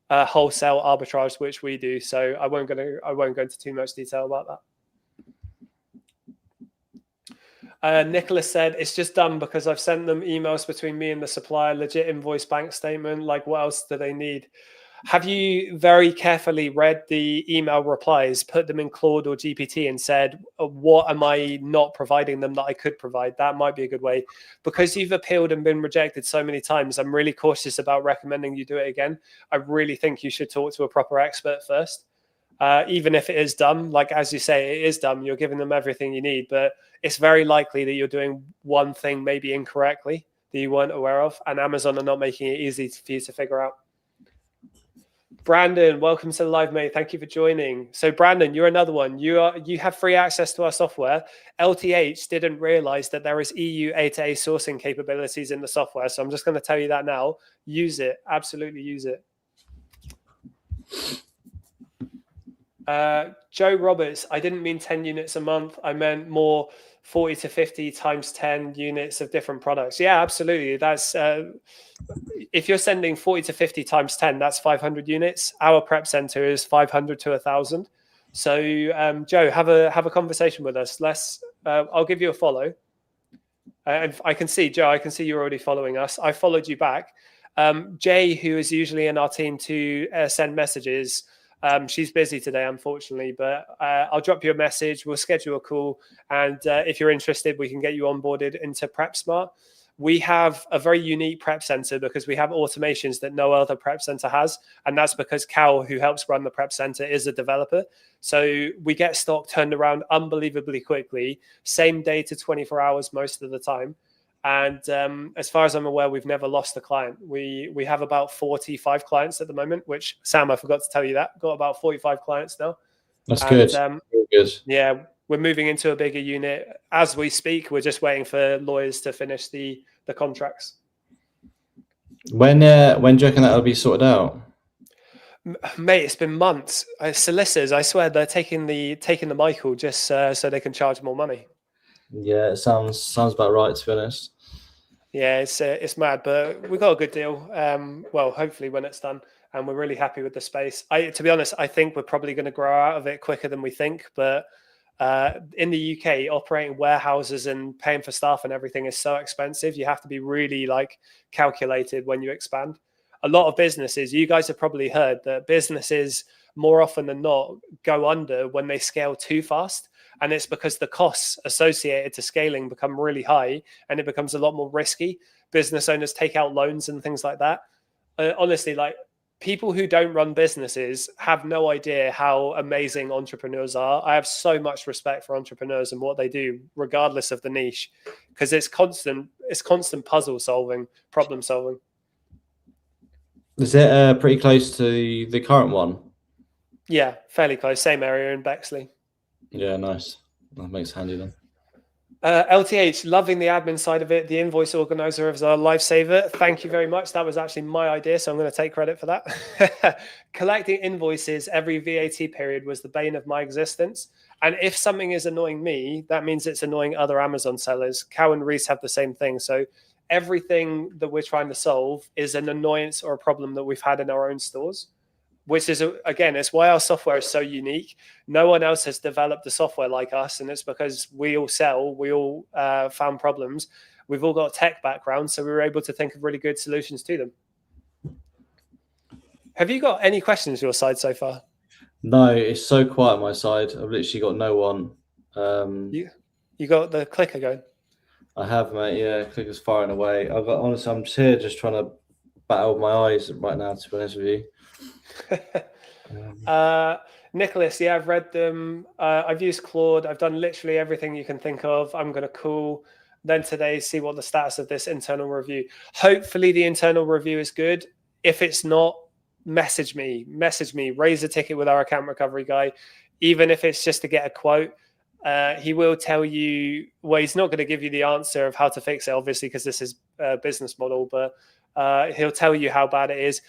wholesale arbitrage, which we do. So I won't go into too much detail about that. Nicholas said, it's just done because I've sent them emails between me and the supplier, legit invoice, bank statement. Like, what else do they need? Have you very carefully read the email replies, put them in Claude or GPT and said, what am I not providing them that I could provide? That might be a good way. Because you've appealed and been rejected so many times, I'm really cautious about recommending you do it again. I really think you should talk to a proper expert first. Even if it is dumb, like as you say, it is dumb, you're giving them everything you need, but it's very likely that you're doing one thing maybe incorrectly that you weren't aware of, and Amazon are not making it easy for you to figure out. Brandon, welcome to the live, mate. Thank you for joining. So Brandon, you're another one. You have free access to our software. LTH didn't realize that there is EU 8A sourcing capabilities in the software. So I'm just going to tell you that now. Use it. Absolutely use it. Joe Roberts, I didn't mean 10 units a month. I meant more 40 to 50 times 10 units of different products. Yeah, absolutely. That's if you're sending 40 to 50 times 10, that's 500 units. Our prep center is 500 to 1,000. So Joe, have a conversation with us. I'll give you a follow. I can see, Joe, I can see you're already following us. I followed you back. Jay, who is usually in our team to send messages, she's busy today, unfortunately, but I'll drop you a message. We'll schedule a call. And if you're interested, we can get you onboarded into PrepSmart. We have a very unique prep center because we have automations that no other prep center has. And that's because Cal, who helps run the prep center, is a developer. So we get stock turned around unbelievably quickly, same day to 24 hours most of the time. And as far as I'm aware, we've never lost a client. We have about 45 clients at the moment, which, Sam, I forgot to tell you that. Got about 45 clients now. That's good. Good. Yeah, we're moving into a bigger unit. As we speak, we're just waiting for lawyers to finish the contracts. When do you reckon that'll be sorted out? Mate, it's been months. Solicitors, I swear, they're taking the Michael just so they can charge more money. Yeah, it sounds about right, to be honest. Yeah, it's mad, but we got a good deal. Well, hopefully when it's done, and we're really happy with the space. To be honest, I think we're probably going to grow out of it quicker than we think. But in the UK, operating warehouses and paying for staff and everything is so expensive. You have to be really calculated when you expand. A lot of businesses, you guys have probably heard that businesses more often than not go under when they scale too fast. And it's because the costs associated to scaling become really high and it becomes a lot more risky. Business owners take out loans and things like that. Honestly, people who don't run businesses have no idea how amazing entrepreneurs are. I have so much respect for entrepreneurs and what they do, regardless of the niche, because it's constant puzzle solving, problem solving. Is it pretty close to the current one? Yeah, fairly close. Same area in Bexley. Yeah, nice. That makes handy then. LTH, loving the admin side of it. The invoice organizer is a lifesaver. Thank you very much. That was actually my idea, so I'm going to take credit for that. Collecting invoices every VAT period was the bane of my existence. And if something is annoying me, that means it's annoying other Amazon sellers. Cow and Reese have the same thing. So everything that we're trying to solve is an annoyance or a problem that we've had in our own stores, which is, again, it's why our software is so unique. No one else has developed the software like us, and it's because we all found problems. We've all got tech backgrounds, so we were able to think of really good solutions to them. Have you got any questions your side so far? No, it's so quiet on my side. I've literally got no one. You got the clicker going? I have, mate. Yeah, clicker's firing away. Honestly, I'm just here just trying to battle my eyes right now, to be honest with you. Nicholas, yeah, I've read them. I've used Claude. I've done literally everything you can think of. I'm going to call then today, see what the status of this internal review. Hopefully the internal review is good. If it's not, message me, raise a ticket with our account recovery guy, even if it's just to get a quote. He will tell you, well, he's not going to give you the answer of how to fix it, obviously, because this is a business model, but he'll tell you how bad it is.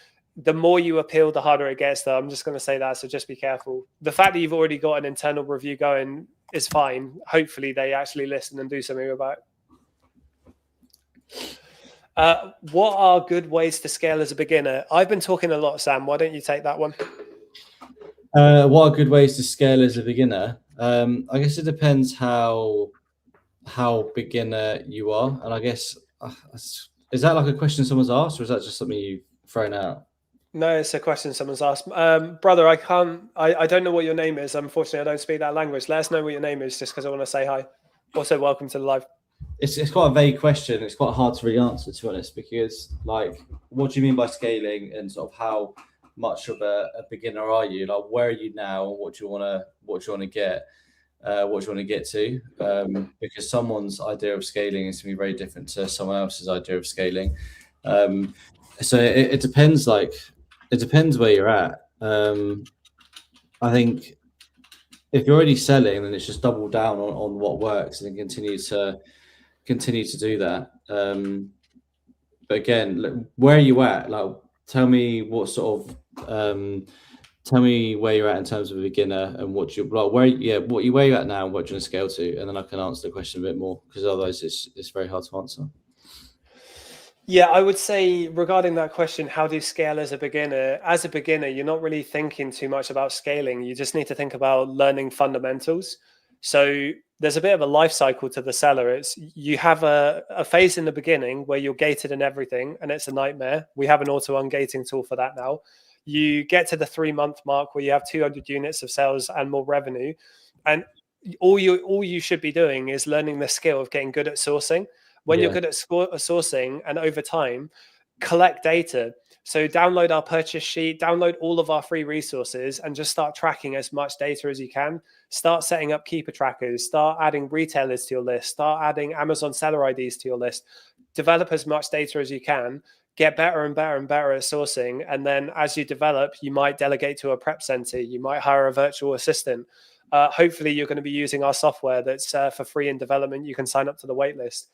The more you appeal, the harder it gets, though. I'm just going to say that, so just be careful. The fact that you've already got an internal review going is fine. Hopefully they actually listen and do something about it. What are good ways to scale as a beginner? I've been talking a lot, Sam. Why don't you take that one? What are good ways to scale as a beginner? I guess it depends how beginner you are. And I guess, is that like a question someone's asked, or is that just something you've thrown out? No, it's a question someone's asked. Brother, I don't know what your name is. Unfortunately, I don't speak that language. Let us know what your name is, just because I want to say hi. Also, welcome to the live. It's quite a vague question. It's quite hard to really answer, to be honest, because what do you mean by scaling, and sort of how much of a beginner are you? Like, where are you now? What do you want to get? What do you want to get to? Because someone's idea of scaling is going to be very different to someone else's idea of scaling. So it depends. It depends where you're at. I think if you're already selling, then it's just double down on what works and continue to do that. But again, where are you at? Tell me what sort of tell me where you're at in terms of a beginner and what you like, where you're at now and what you're going to scale to, and then I can answer the question a bit more, because otherwise it's very hard to answer. Yeah, I would say regarding that question, how do you scale as a beginner? As a beginner, you're not really thinking too much about scaling. You just need to think about learning fundamentals. So there's a bit of a life cycle to the seller. It's you have a phase in the beginning where you're gated and everything, and it's a nightmare. We have an auto ungating tool for that now. You get to the 3-month mark where you have 200 units of sales and more revenue, and all you should be doing is learning the skill of getting good at sourcing. When you're good at sourcing, and over time, collect data. So download our purchase sheet, download all of our free resources, and just start tracking as much data as you can. Start setting up keeper trackers, start adding retailers to your list, start adding Amazon seller IDs to your list. Develop as much data as you can, get better and better and better at sourcing. And then as you develop, you might delegate to a prep center, you might hire a virtual assistant. Hopefully you're going to be using our software that's for free in development. You can sign up to the waitlist.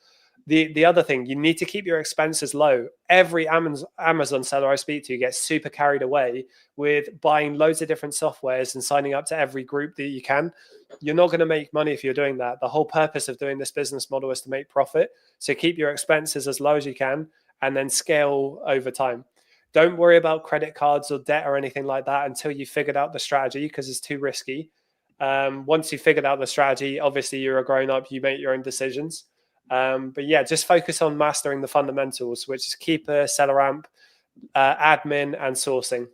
The other thing, you need to keep your expenses low. Every Amazon seller I speak to gets super carried away with buying loads of different softwares and signing up to every group that you can. You're not going to make money if you're doing that. The whole purpose of doing this business model is to make profit. So keep your expenses as low as you can and then scale over time. Don't worry about credit cards or debt or anything like that until you figured out the strategy, because it's too risky. Once you figured out the strategy, obviously you're a grown up, you make your own decisions. But yeah, just focus on mastering the fundamentals, which is keeper, seller amp, admin, and sourcing.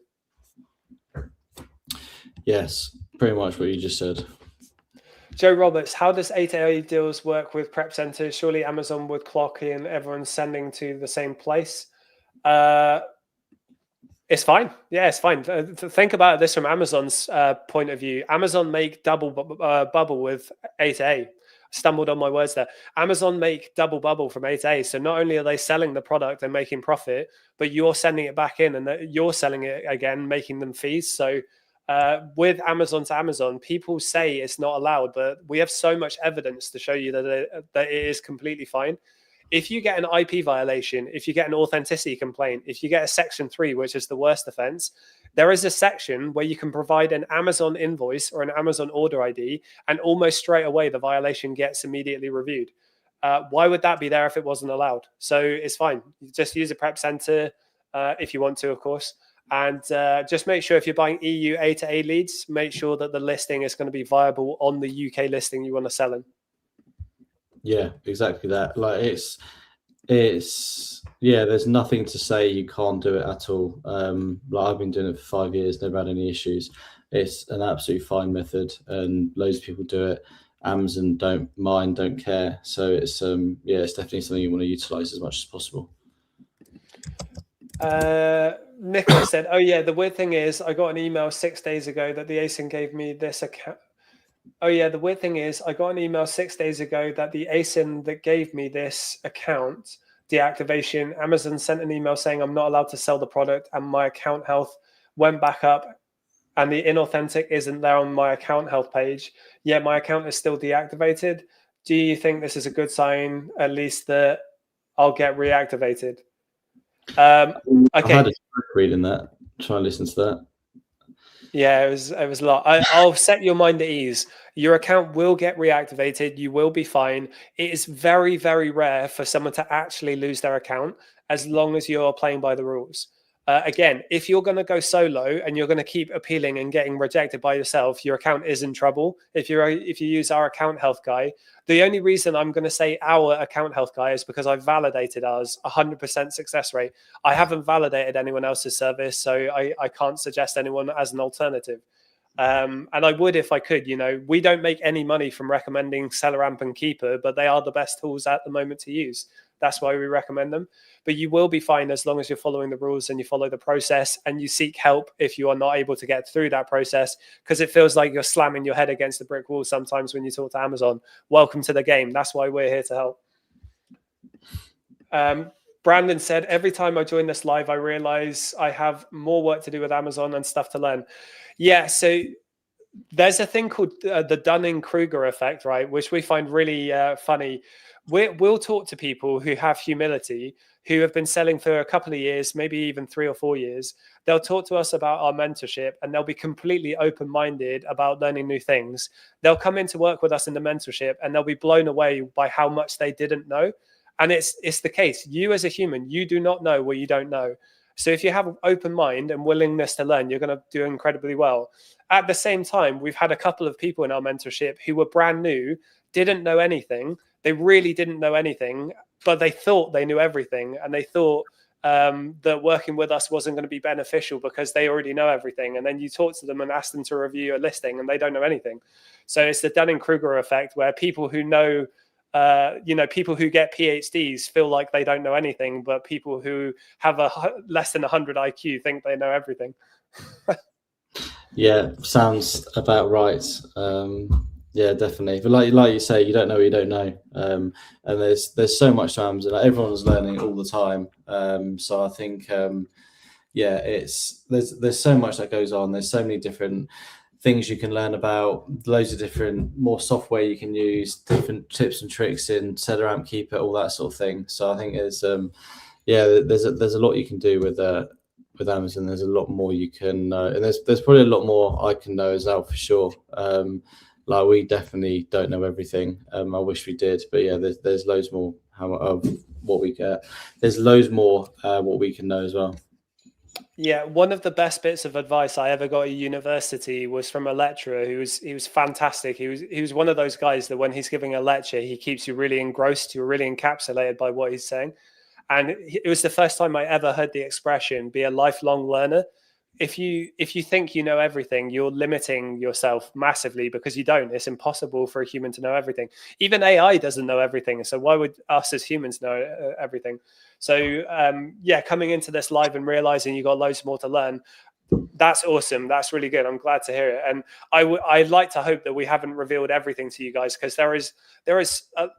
Yes, pretty much what you just said. Joe Roberts, how does A2A deals work with prep centers? Surely Amazon would clock in, everyone's sending to the same place. It's fine. Yeah, it's fine. Think about this from Amazon's point of view. Amazon make double bubble with A2A. Stumbled on my words there. Amazon make double bubble from A2A. So not only are they selling the product and making profit, but you're sending it back in and you're selling it again, making them fees. So with Amazon to Amazon, people say it's not allowed, but we have so much evidence to show you that it is completely fine. If you get an IP violation, if you get an authenticity complaint, if you get a Section 3, which is the worst offense, there is a section where you can provide an Amazon invoice or an Amazon order ID, and almost straight away the violation gets immediately reviewed. Why would that be there if it wasn't allowed? So it's fine. You just use a prep center if you want to, of course. And just make sure if you're buying EU A2A leads, make sure that the listing is going to be viable on the UK listing you want to sell in. Yeah, exactly that. Like it's there's nothing to say you can't do it at all. Like I've been doing it for 5 years, never had any issues. It's an absolutely fine method, and loads of people do it. Amazon don't mind, don't care. So it's it's definitely something you want to utilize as much as possible. Nicholas said, "Oh yeah, the weird thing is, I got an email 6 days ago that the ASIN gave me this account." Oh yeah, the weird thing is, I got an email 6 days ago that the ASIN that gave me this account deactivation. Amazon sent an email saying I'm not allowed to sell the product, and my account health went back up, and the inauthentic isn't there on my account health page. Yet my account is still deactivated. Do you think this is a good sign, at least that I'll get reactivated? Okay. I've had a reading that. Try and listen to that. Yeah, it was a lot. I'll set your mind at ease. Your account will get reactivated. You will be fine. It is very, very rare for someone to actually lose their account as long as you're playing by the rules. Again, if you're going to go solo and you're going to keep appealing and getting rejected by yourself, your account is in trouble. If you use our account health guy, the only reason I'm going to say our account health guy is because I've validated ours 100% success rate. I haven't validated anyone else's service, so I can't suggest anyone as an alternative. And I would if I could. We don't make any money from recommending Seller Amp and Keeper, but they are the best tools at the moment to use. That's why we recommend them. But you will be fine as long as you're following the rules and you follow the process and you seek help if you are not able to get through that process, because it feels like you're slamming your head against the brick wall sometimes when you talk to Amazon. Welcome to the game. That's why we're here to help. Brandon said, every time I join this live, I realize I have more work to do with Amazon and stuff to learn. Yeah, so There's a thing called the Dunning-Kruger effect, right? Which we find really funny. We'll talk to people who have humility, who have been selling for a couple of years, maybe even 3 or 4 years. They'll talk to us about our mentorship, and they'll be completely open-minded about learning new things. They'll come in to work with us in the mentorship, and they'll be blown away by how much they didn't know. And it's the case. You as a human, you do not know what you don't know. So if you have an open mind and willingness to learn, you're going to do incredibly well. At the same time, we've had a couple of people in our mentorship who were brand new, didn't know anything. They really didn't know anything, but they thought they knew everything. And they thought that working with us wasn't going to be beneficial because they already know everything. And then you talk to them and ask them to review a listing and they don't know anything. So it's the Dunning-Kruger effect, where people who know, people who get PhDs feel like they don't know anything, but people who have less than 100 IQ think they know everything. Yeah, sounds about right. Yeah, definitely. But like you say, you don't know what you don't know. And there's so much to Amazon. Like, everyone's learning all the time. So I think there's so much that goes on. There's so many different things you can learn about, loads of different more software you can use, different tips and tricks in Seller Amp Keeper, all that sort of thing. So I think there's a lot you can do with Amazon. There's a lot more you can know, and there's probably a lot more I can know as well, for sure. Like, we definitely don't know everything. I wish we did, but yeah, there's loads more of what we get. There's loads more what we can know as well. Yeah, one of the best bits of advice I ever got at university was from a lecturer he was fantastic. He was one of those guys that when he's giving a lecture, he keeps you really engrossed, you're really encapsulated by what he's saying. And it was the first time I ever heard the expression, be a lifelong learner. If you think you know everything, you're limiting yourself massively, because you don't. It's impossible for a human to know everything. Even AI doesn't know everything. So why would us as humans know everything? So coming into this live and realizing you got loads more to learn, that's awesome. That's really good. I'm glad to hear it. And I'd like to hope that we haven't revealed everything to you guys, because there is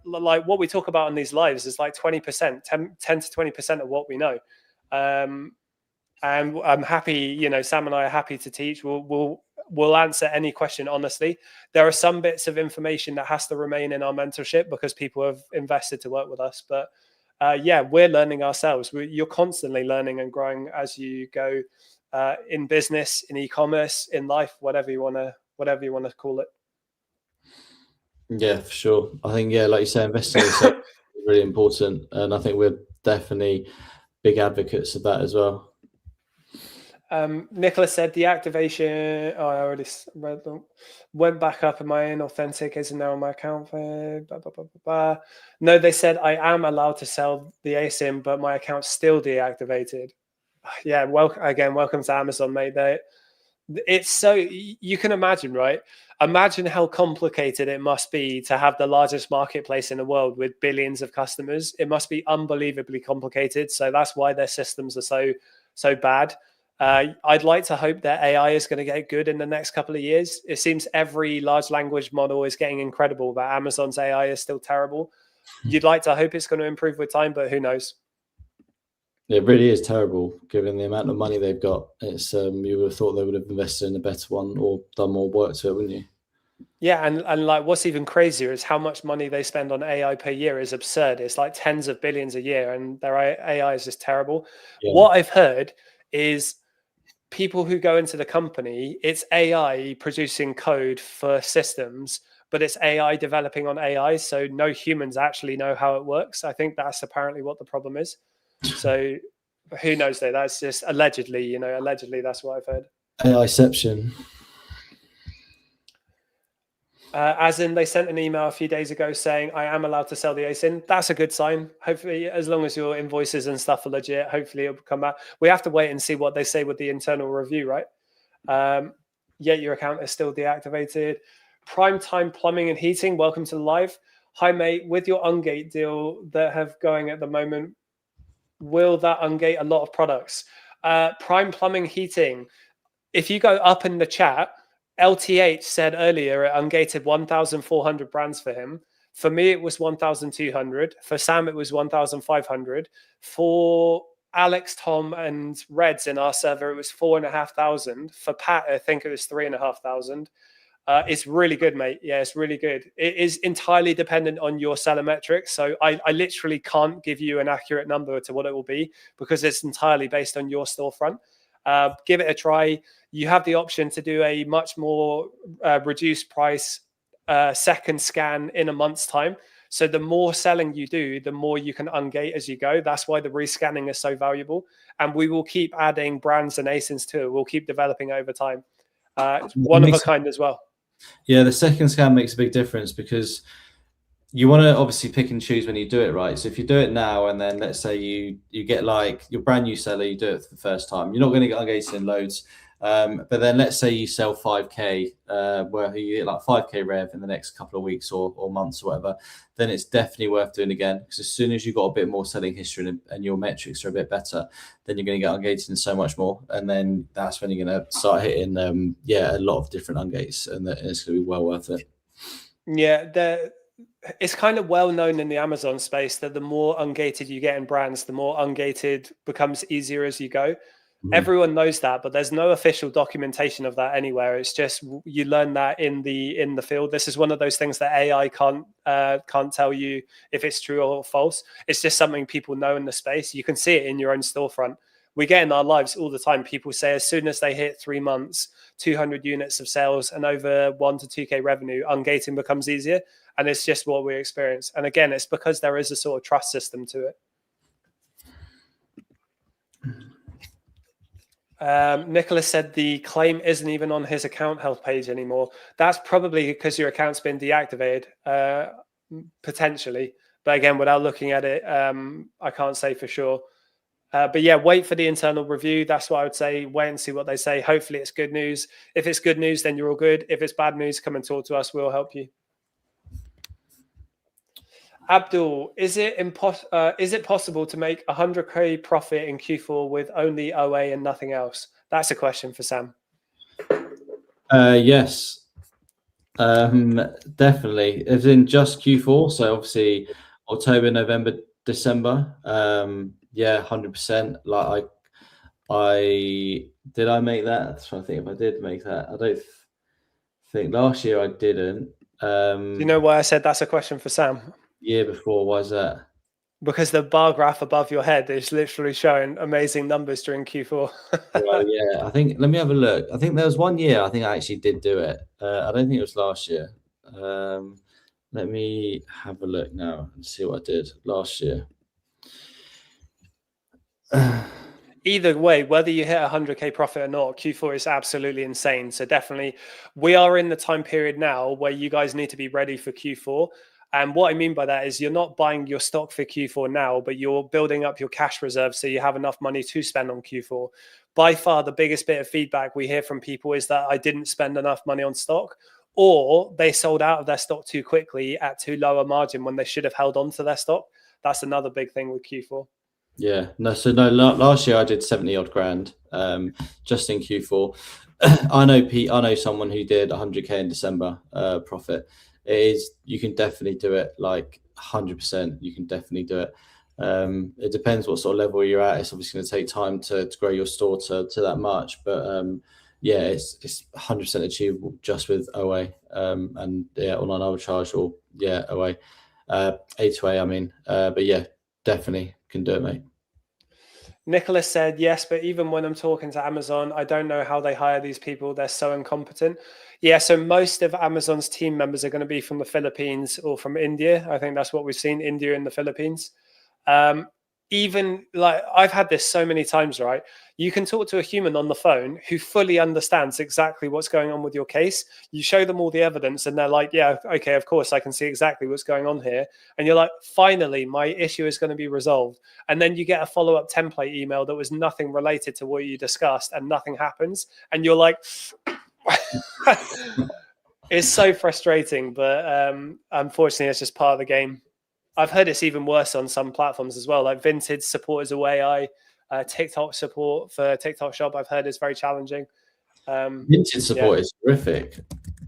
like what we talk about in these lives is like 20%, 10 to 20% of what we know. And I'm happy, Sam and I are happy to teach. We'll answer any question honestly. There are some bits of information that has to remain in our mentorship because people have invested to work with us. But we're learning ourselves. You're constantly learning and growing as you go, in business, in e-commerce, in life, whatever you want to call it. Yeah, for sure. I think, like you say, investing in yourself is really important, and I think we're definitely big advocates of that as well. Nicholas said deactivation. I already read them. Went back up, and my inauthentic isn't now on my account. No, they said I am allowed to sell the ASIN, but my account's still deactivated. Yeah, welcome to Amazon, mate. It's so, you can imagine, right? Imagine how complicated it must be to have the largest marketplace in the world with billions of customers. It must be unbelievably complicated. So that's why their systems are so bad. I'd like to hope that AI is going to get good in the next couple of years. It seems every large language model is getting incredible, but Amazon's AI is still terrible. You'd like to hope it's going to improve with time, but who knows? It really is terrible, given the amount of money they've got. It's you would have thought they would have invested in a better one or done more work to it, wouldn't you? Yeah, and like what's even crazier is how much money they spend on AI per year is absurd. It's like tens of billions a year, and their AI is just terrible. Yeah. What I've heard is people who go into the company, it's AI producing code for systems, but it's AI developing on AI. So no humans actually know how it works. I think that's apparently what the problem is. So who knows though? That's just allegedly, allegedly that's what I've heard. AIception. As in, they sent an email a few days ago saying, I am allowed to sell the ASIN. That's a good sign. Hopefully, as long as your invoices and stuff are legit, hopefully it'll come back. We have to wait and see what they say with the internal review, right? Yet your account is still deactivated. Prime Time Plumbing and Heating, welcome to the live. Hi, mate. With your Ungate deal that have going at the moment, will that ungate a lot of products? Prime Plumbing Heating, if you go up in the chat, LTH said earlier it ungated 1,400 brands for him. For me, it was 1,200. For Sam, it was 1,500. For Alex, Tom, and Reds in our server, it was 4,500. For Pat, I think it was 3,500. It's really good, mate. Yeah, it's really good. It is entirely dependent on your seller metrics. So I literally can't give you an accurate number to what it will be because it's entirely based on your storefront. Give it a try. You have the option to do a much more reduced price second scan in a month's time. So the more selling you do, the more you can ungate as you go. That's why the rescanning is so valuable. And we will keep adding brands and ASINs to it. We'll keep developing over time. It's one of a kind as well. Yeah, the second scan makes a big difference because you want to obviously pick and choose when you do it, right? So if you do it now and then let's say you get like your brand new seller, you do it for the first time, you're not going to get ungated in loads. But then let's say you sell 5K, where you get like 5K rev in the next couple of weeks or months or whatever, then it's definitely worth doing again. Because as soon as you've got a bit more selling history and your metrics are a bit better, then you're going to get ungated in so much more. And then that's when you're going to start hitting, a lot of different ungates, and it's going to be well worth it. Yeah, it's kind of well known in the Amazon space that the more ungated you get in brands, the more ungated becomes easier as you go. Everyone knows that, but there's no official documentation of that anywhere. It's just you learn that in the field. This is one of those things that AI can't tell you if it's true or false. It's just something people know in the space. You can see it in your own storefront. We get in our lives all the time. People say as soon as they hit 3 months, 200 units of sales and over 1 to 2K revenue, ungating becomes easier. And it's just what we experience. And again, it's because there is a sort of trust system to it. Nicholas said the claim isn't even on his account health page anymore. That's probably because your account's been deactivated, potentially. But again, without looking at it, I can't say for sure. But yeah, wait for the internal review. That's what I would say. Wait and see what they say. Hopefully it's good news. If it's good news, then you're all good. If it's bad news, come and talk to us. We'll help you. Abdul, is it possible to make 100K profit in Q4 with only OA and nothing else? That's a question for Sam. Yes, definitely. As in just Q4. So obviously October, November, December. 100%. Like did I make that? I'm trying to think if I did make that. I don't think last year I didn't. Do you know why I said that's a question for Sam? Year before, why is that? Because the bar graph above your head is literally showing amazing numbers during Q4. Well, yeah, I think, let me have a look. I think there was one year I think I actually did do it. I don't think it was last year. Let me have a look now and see what I did last year. Either way, whether you hit 100K profit or not, Q4 is absolutely insane. So definitely, we are in the time period now where you guys need to be ready for Q4. And what I mean by that is you're not buying your stock for Q4 now, but you're building up your cash reserves so you have enough money to spend on Q4. By far, the biggest bit of feedback we hear from people is that I didn't spend enough money on stock, or they sold out of their stock too quickly at too low a margin when they should have held on to their stock. That's another big thing with Q4. Yeah, last year I did 70 odd grand, just in Q4. I know someone who did 100K in December, profit. You can definitely do it, like 100%. You can definitely do it. It depends what sort of level you're at. It's obviously going to take time to grow your store to that much, but it's 100% achievable just with OA, and online arbitrage, or OA, A2A. I mean, but yeah, definitely can do it, mate. Nicholas said, yes, but even when I'm talking to Amazon, I don't know how they hire these people. They're so incompetent. Yeah, so most of Amazon's team members are going to be from the Philippines or from India. I think that's what we've seen, India and the Philippines. Even like I've had this so many times, right? You can talk to a human on the phone who fully understands exactly what's going on with your case. You show them all the evidence and they're like, yeah, okay, of course, I can see exactly what's going on here. And you're like, finally, my issue is going to be resolved. And then you get a follow-up template email that was nothing related to what you discussed and nothing happens. And you're like, it's so frustrating, but unfortunately, it's just part of the game. I've heard it's even worse on some platforms as well. Like Vinted support is away. TikTok support for TikTok Shop, I've heard, is very challenging. Vinted support is horrific.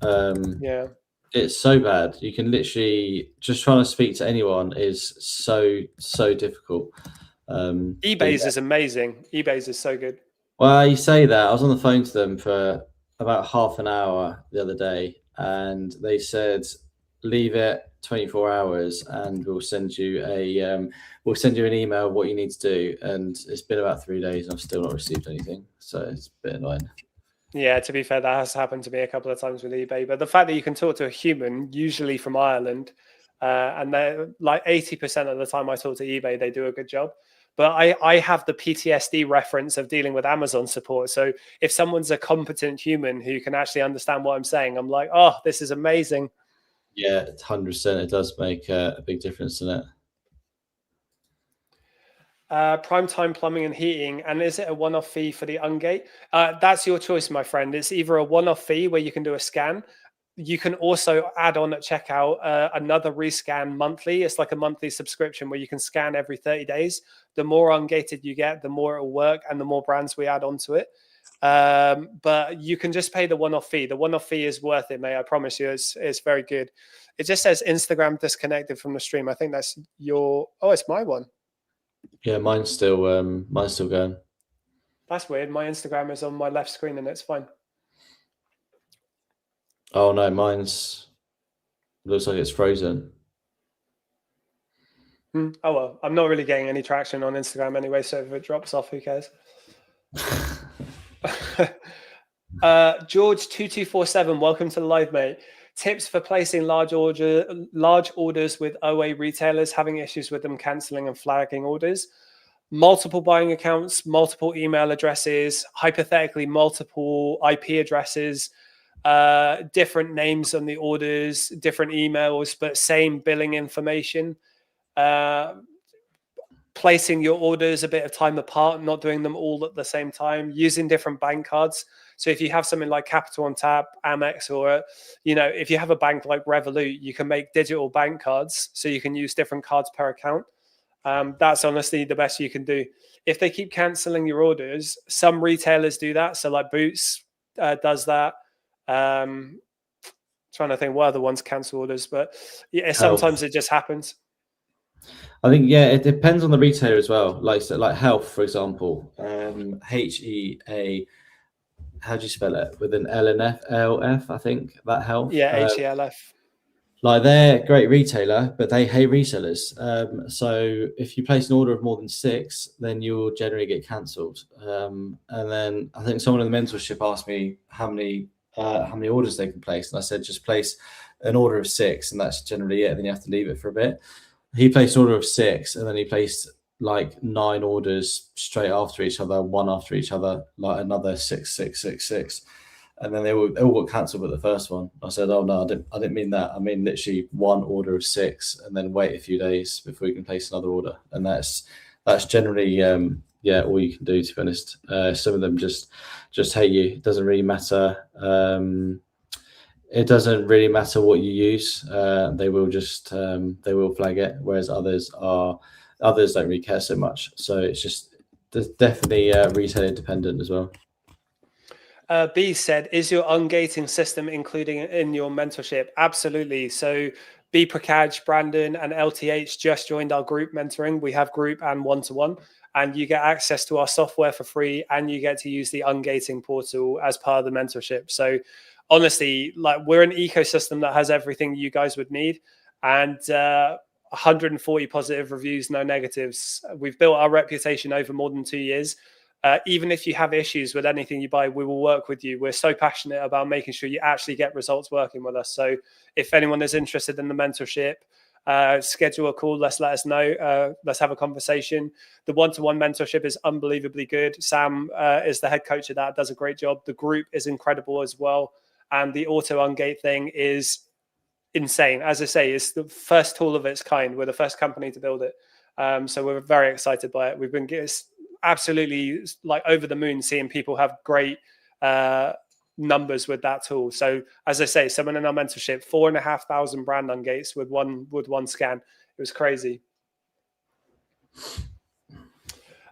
Yeah, it's so bad. You can literally just trying to speak to anyone is so difficult. eBay's is amazing. eBay's is so good. Well, you say that. I was on the phone to them for about half an hour the other day, and they said leave it 24 hours and we'll send you an email of what you need to do. And it's been about 3 days and I've still not received anything, so it's a bit annoying. Yeah, to be fair, that has happened to me a couple of times with eBay. But the fact that you can talk to a human, usually from Ireland, and they're like 80% of the time I talk to eBay, they do a good job. But I have the PTSD reference of dealing with Amazon support. So if someone's a competent human who can actually understand what I'm saying, I'm like, oh, this is amazing. Yeah, 100%. It does make a big difference in it. Primetime plumbing and heating, and is it a one-off fee for the ungate? That's your choice, my friend. It's either a one-off fee where you can do a scan. You can also add on at checkout another rescan monthly. It's like a monthly subscription where you can scan every 30 days. The more ungated you get, the more it will work and the more brands we add onto it. But you can just pay the one-off fee. The one-off fee is worth it, mate. I promise you, it's very good. It just says Instagram disconnected from the stream. I think that's your... Oh, it's my one. Yeah, mine's still going. That's weird. My Instagram is on my left screen and it's fine. Oh no, mine's looks like it's frozen. Oh well, I'm not really getting any traction on Instagram anyway, so if it drops off, who cares? George2247, welcome to the live, mate. Tips for placing large orders with OA retailers having issues with them cancelling and flagging orders. Multiple buying accounts, multiple email addresses, hypothetically multiple IP addresses, different names on the orders, different emails, but same billing information. Placing your orders a bit of time apart, not doing them all at the same time, using different bank cards. So if you have something like Capital on Tap, Amex, or, if you have a bank like Revolut, you can make digital bank cards so you can use different cards per account. That's honestly the best you can do. If they keep canceling your orders, some retailers do that. So like Boots does that. Trying to think what other ones cancel orders, but yeah, sometimes it just happens. I think, yeah, it depends on the retailer as well. Like Health, for example, HEA, how do you spell it? With an LF, I think, that Health. Yeah, HELF. Like, they're a great retailer, but they hate resellers. So if you place an order of more than 6, then you'll generally get cancelled. And then I think someone in the mentorship asked me how many orders they can place, and I said just place an order of 6, and that's generally it. Then you have to leave it for a bit. He placed an order of 6, and then he placed like 9 orders straight after each other, one after each other, like another 6, 6, 6, 6. And then they all got cancelled with the first one. I said, oh no, I didn't mean that. I mean literally one order of 6, and then wait a few days before you can place another order. And that's generally all you can do, to be honest. Some of them just hate you. It doesn't really matter. It doesn't really matter what you use. They will flag it, whereas others don't really care so much. So there's definitely retailer dependent as well. B said, is your ungating system including in your mentorship? Absolutely. So B Prakaj, Brandon, and LTH just joined our group mentoring. We have group and one-to-one, and you get access to our software for free, and you get to use the ungating portal as part of the mentorship. So honestly, like, we're an ecosystem that has everything you guys would need, and 140 positive reviews, no negatives. We've built our reputation over more than 2 years. Even if you have issues with anything you buy, we will work with you. We're so passionate about making sure you actually get results working with us. So if anyone is interested in the mentorship, schedule a call. Let us know. Let's have a conversation. The one-to-one mentorship is unbelievably good. Sam is the head coach of that, does a great job. The group is incredible as well. And the auto ungate thing is insane. As I say, it's the first tool of its kind. We're the first company to build it. So we're very excited by it. We've been absolutely like over the moon seeing people have great numbers with that tool. So as I say, someone in our mentorship, 4,500 brand ungates with one scan. It was crazy.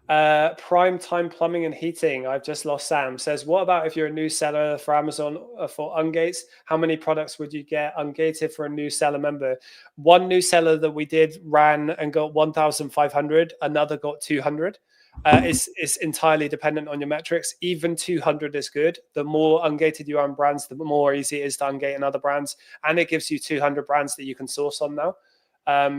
Prime time plumbing and heating. I've just lost Sam. Says, what about if you're a new seller for Amazon for ungates? How many products would you get ungated for a new seller member? One new seller that we did ran and got 1,500. Another got 200. It's entirely dependent on your metrics. Even 200 is good. The more ungated you are in brands, the more easy it is to ungate in other brands, and it gives you 200 brands that you can source on now.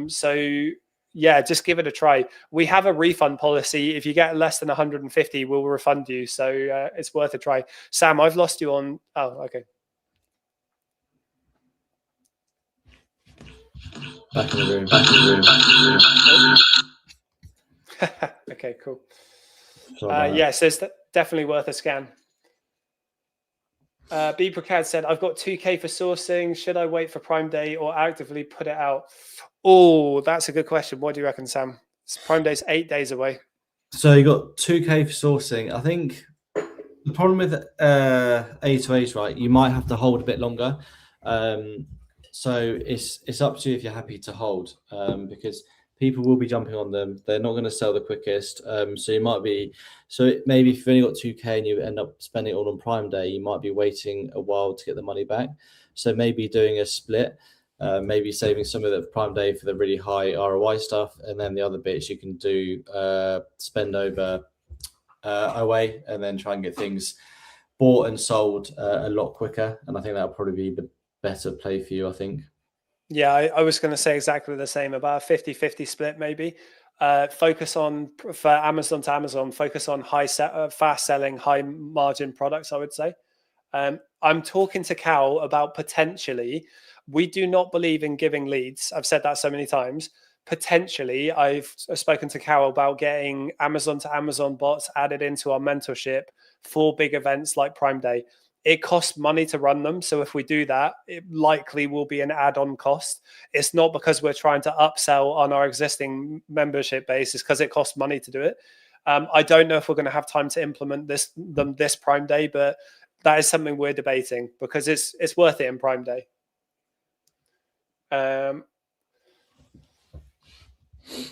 So yeah, just give it a try. We have a refund policy. If you get less than 150, we'll refund you. So it's worth a try. Sam, I've lost you on. Oh, okay. Back in the room. Okay, cool. Yes, it's definitely worth a scan. Bprocad said, I've got 2K for sourcing. Should I wait for Prime Day or actively put it out? Oh, that's a good question. What do you reckon, Sam? Prime Day's 8 days away. So you got 2K for sourcing. I think the problem with A2A's, right, you might have to hold a bit longer. So it's up to you if you're happy to hold, because people will be jumping on them. They're not going to sell the quickest. So you might be, maybe if you've only got 2K and you end up spending it all on Prime Day, you might be waiting a while to get the money back. So maybe doing a split, maybe saving some of the Prime Day for the really high ROI stuff, and then the other bits you can do spend over away, and then try and get things bought and sold a lot quicker. And I think that'll probably be the better play for you, I think. Yeah, I was going to say exactly the same, about a 50-50 split maybe. Focus on, for Amazon to Amazon, focus on fast selling, high margin products, I would say. I'm talking to Cal about potentially, we do not believe in giving leads. I've said that so many times. Potentially, I've spoken to Cal about getting Amazon to Amazon bots added into our mentorship for big events like Prime Day. It costs money to run them. So if we do that, it likely will be an add-on cost. It's not because we're trying to upsell on our existing membership base. It's because it costs money to do it. I don't know if we're going to have time to implement this Prime Day, but that is something we're debating because it's worth it in Prime Day.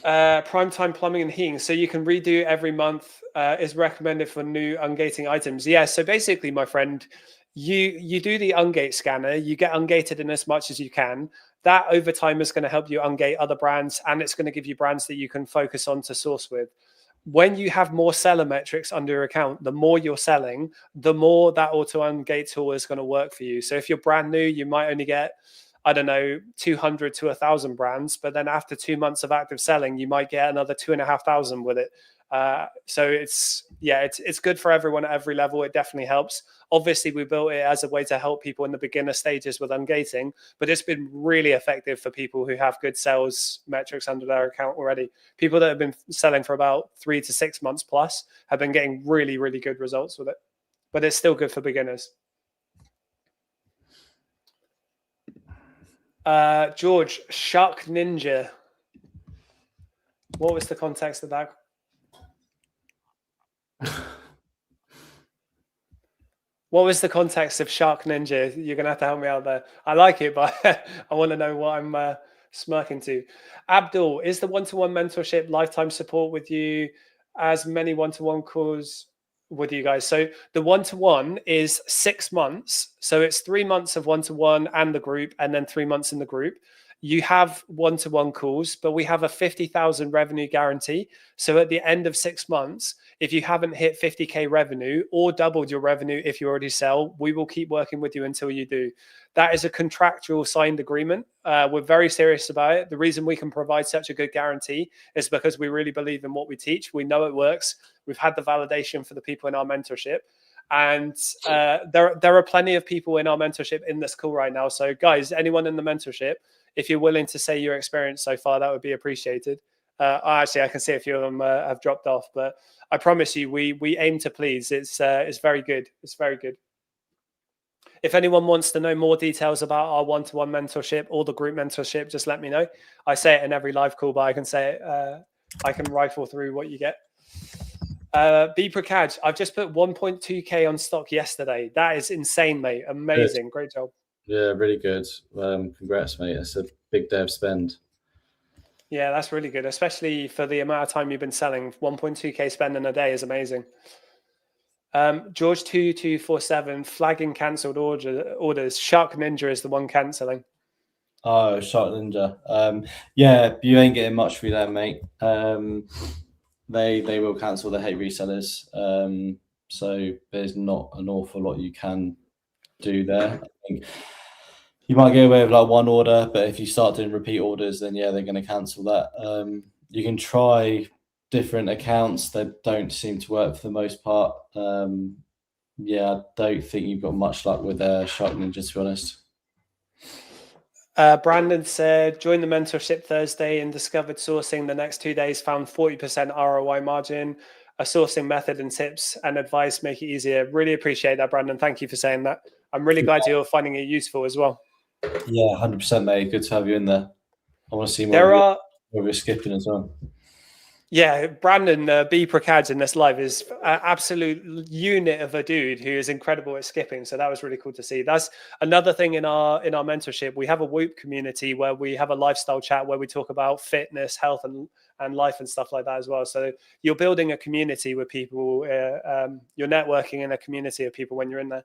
Primetime plumbing and heating. So you can redo every month, is recommended for new ungating items. Yeah. So basically, my friend, you do the ungate scanner, you get ungated in as much as you can. That over time is going to help you ungate other brands, and it's going to give you brands that you can focus on to source with. When you have more seller metrics under your account, the more you're selling, the more that auto ungate tool is going to work for you. So if you're brand new, you might only get, I don't know, 200 to 1,000 brands, but then after 2 months of active selling, you might get another 2,500 with it. So it's good for everyone at every level. It definitely helps. Obviously, we built it as a way to help people in the beginner stages with ungating, but it's been really effective for people who have good sales metrics under their account already. People that have been selling for about 3 to 6 months plus have been getting really, really good results with it, but it's still good for beginners. George, Shark Ninja. What was the context of that? What was the context of Shark Ninja? You're going to have to help me out there. I like it, but I want to know what I'm smirking to. Abdul, is the one-to-one mentorship lifetime support with you, as many one-to-one calls with you guys? So the one-to-one is 6 months. So it's 3 months of one-to-one and the group, and then 3 months in the group. You have one-to-one calls, but we have a 50,000 revenue guarantee. So at the end of 6 months, if you haven't hit 50K revenue or doubled your revenue if you already sell, we will keep working with you until you do. That is a contractual signed agreement. We're very serious about it. The reason we can provide such a good guarantee is because we really believe in what we teach. We know it works. We've had the validation for the people in our mentorship. And there are plenty of people in our mentorship in this call right now. So guys, anyone in the mentorship, if you're willing to say your experience so far, that would be appreciated. Actually, I can see a few of them have dropped off, but I promise you, we aim to please. It's very good. It's very good. If anyone wants to know more details about our one-to-one mentorship or the group mentorship, just let me know. I say it in every live call, but I can say it. I can rifle through what you get. Bprocad, I've just put 1.2K on stock yesterday. That is insane, mate. Amazing. Good. Great job. Yeah, really good. Congrats, mate. It's a big day of spend. Yeah, that's really good, especially for the amount of time you've been selling. 1.2K spend in a day is amazing. George 2247, flagging cancelled orders. Shark Ninja is the one cancelling. Oh, Shark Ninja. Yeah, you ain't getting much through there, mate. they will cancel. They hate resellers. So there's not an awful lot you can do there. I think you might get away with like one order, but if you start doing repeat orders, then yeah, they're going to cancel that. You can try different accounts that don't seem to work for the most part. Yeah, I don't think you've got much luck with Shark Ninja, to be honest. Brandon said, join the mentorship Thursday and discovered sourcing the next 2 days, found 40% ROI margin. A sourcing method and tips and advice make it easier. Really appreciate that, Brandon. Thank you for saying that. I'm really glad you're finding it useful as well. Yeah, 100%, mate. Good to have you in there. I want to see more of your skipping as well. Yeah, Brandon B. Prakads in this live is an absolute unit of a dude who is incredible at skipping. So that was really cool to see. That's another thing in our mentorship. We have a Whoop community where we have a lifestyle chat where we talk about fitness, health, and life and stuff like that as well. So you're building a community with people. You're networking in a community of people when you're in there.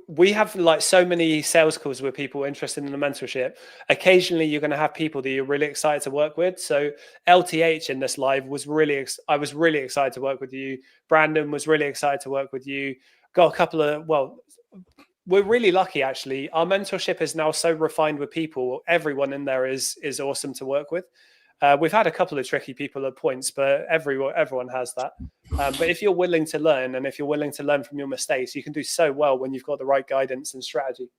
We have like so many sales calls with people interested in the mentorship. Occasionally you're going to have people that you're really excited to work with. So LTH in this live was I was really excited to work with you. Brandon was really excited to work with you. Got a couple of, we're really lucky actually. Our mentorship is now so refined with people. Everyone in there is awesome to work with. We've had a couple of tricky people at points, but everyone has that. But if you're willing to learn, and if you're willing to learn from your mistakes, you can do so well when you've got the right guidance and strategy.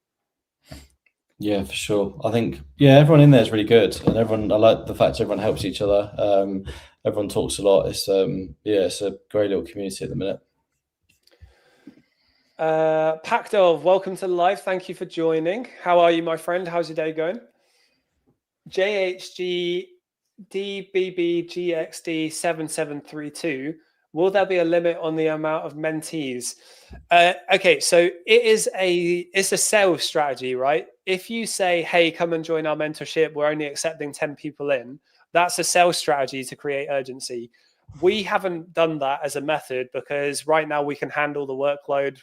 Yeah, for sure. I think, yeah, everyone in there is really good. And I like the fact everyone helps each other. Everyone talks a lot. It's it's a great little community at the minute. Pactov, welcome to the live. Thank you for joining. How are you, my friend? How's your day going? JHG DBBGXD7732. Will there be a limit on the amount of mentees? Okay, so it's a sales strategy, right? If you say, hey, come and join our mentorship, we're only accepting 10 people in, that's a sales strategy to create urgency. We haven't done that as a method because right now we can handle the workload.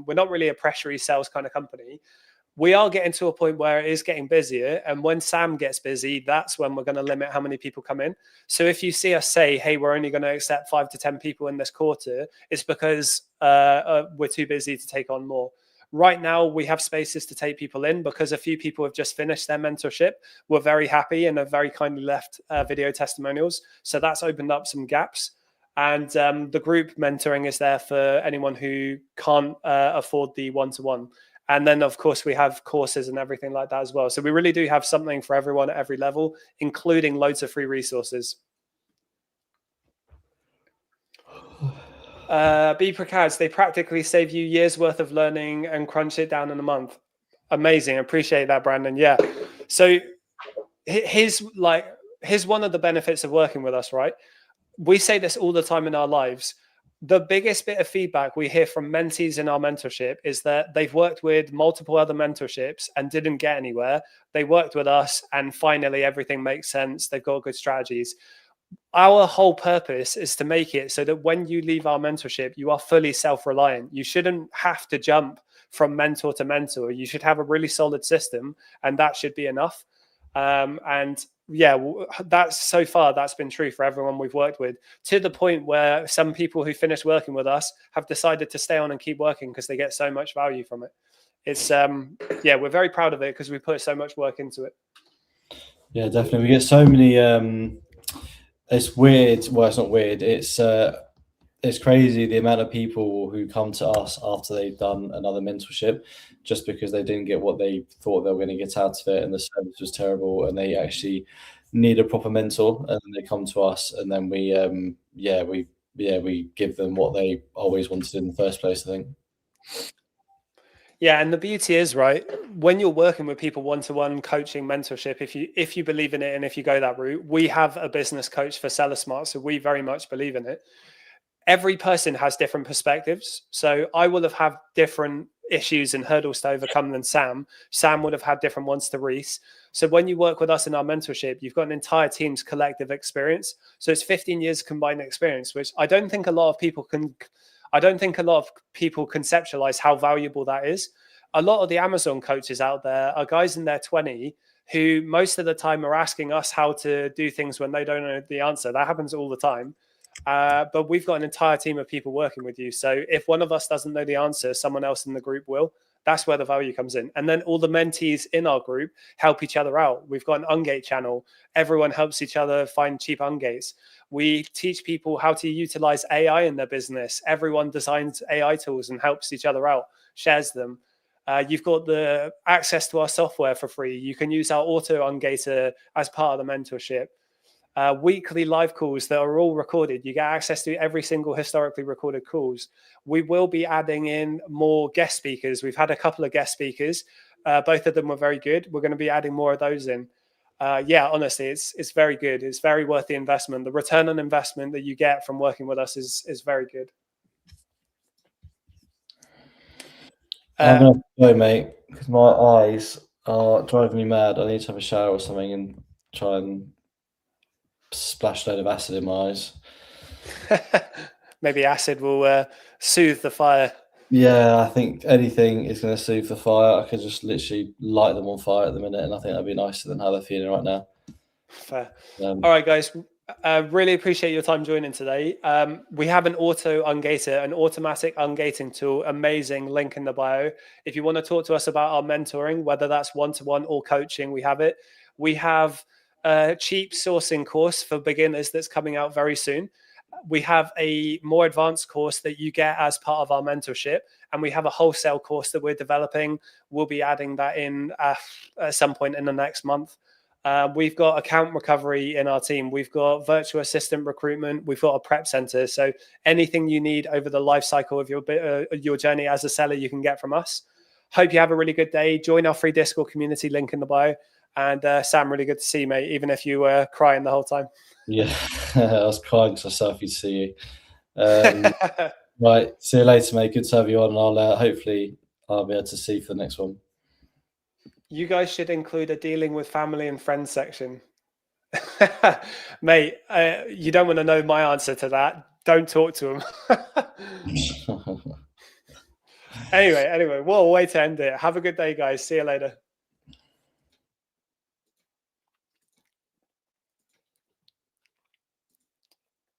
We're not really a pressury sales kind of company. We are getting to a point where it is getting busier. And when Sam gets busy, that's when we're going to limit how many people come in. So if you see us say, hey, we're only going to accept 5 to 10 people in this quarter, it's because we're too busy to take on more. Right now, we have spaces to take people in because a few people have just finished their mentorship. We're very happy and have very kindly left video testimonials. So that's opened up some gaps. And the group mentoring is there for anyone who can't afford the one-to-one. And then, of course, we have courses and everything like that as well. So we really do have something for everyone at every level, including loads of free resources. B Prakads, they practically save you years worth of learning and crunch it down in a month. Amazing. Appreciate that, Brandon. Yeah. So here's one of the benefits of working with us, right? We say this all the time in our lives. The biggest bit of feedback we hear from mentees in our mentorship is that they've worked with multiple other mentorships and didn't get anywhere. They worked with us and finally everything makes sense. They've got good strategies. Our whole purpose is to make it so that when you leave our mentorship, you are fully self-reliant. You shouldn't have to jump from mentor to mentor. You should have a really solid system and that should be enough. And yeah, that's been true for everyone we've worked with, to the point where some people who finished working with us have decided to stay on and keep working because they get so much value from it. It's we're very proud of it because we put so much work into it. Yeah, definitely. We get so many it's weird. Well, it's not weird. It's crazy the amount of people who come to us after they've done another mentorship just because they didn't get what they thought they were going to get out of it and the service was terrible and they actually need a proper mentor, and then they come to us and then we give them what they always wanted in the first place, I think. Yeah, and the beauty is, right, when you're working with people one-to-one coaching mentorship, if you believe in it and if you go that route, we have a business coach for Seller Smart, so we very much believe in it. Every person has different perspectives. So I will have had different issues and hurdles to overcome than Sam. Sam would have had different ones to Reese. So when you work with us in our mentorship, you've got an entire team's collective experience. So it's 15 years combined experience, which I don't think a lot of people conceptualize how valuable that is. A lot of the Amazon coaches out there are guys in their 20s who most of the time are asking us how to do things when they don't know the answer. That happens all the time. But we've got an entire team of people working with you. So if one of us doesn't know the answer, someone else in the group will. That's where the value comes in. And then all the mentees in our group help each other out. We've got an ungate channel. Everyone helps each other find cheap ungates. We teach people how to utilize AI in their business. Everyone designs AI tools and helps each other out, shares them. You've got the access to our software for free. You can use our auto ungater as part of the mentorship. Weekly live calls that are all recorded. You get access to every single historically recorded calls. We will be adding in more guest speakers. We've had a couple of guest speakers. Both of them were very good. We're going to be adding more of those in. Yeah, honestly, it's very good. It's very worth the investment. The return on investment that you get from working with us is very good. I'm going to go, mate, because my eyes are driving me mad. I need to have a shower or something and try and splash a load of acid in my eyes. Maybe acid will soothe the fire. Yeah, I think anything is going to soothe the fire. I could just literally light them on fire at the minute, and I think that'd be nicer than how they're feeling right now. Fair. All right, guys. Really appreciate your time joining today. We have an auto ungater, an automatic ungating tool. Amazing. Link in the bio. If you want to talk to us about our mentoring, whether that's one-to-one or coaching, we have it. We have a cheap sourcing course for beginners that's coming out very soon. We have a more advanced course that you get as part of our mentorship, and we have a wholesale course that we're developing. We'll be adding that in at some point in the next month. We've got account recovery in our team. We've got virtual assistant recruitment. We've got a prep center. So anything you need over the life cycle of your journey as a seller, you can get from us. Hope you have a really good day. Join our free Discord community, link in the bio. And Sam, really good to see you, mate, even if you were crying the whole time. Yeah, I was crying because I was so happy to see you. Right, see you later, mate. Good to have you on. And hopefully I'll be able to see you for the next one. You guys should include a dealing with family and friends section. Mate, you don't want to know my answer to that. Don't talk to them. Anyway, what a way to end it. Have a good day, guys. See you later.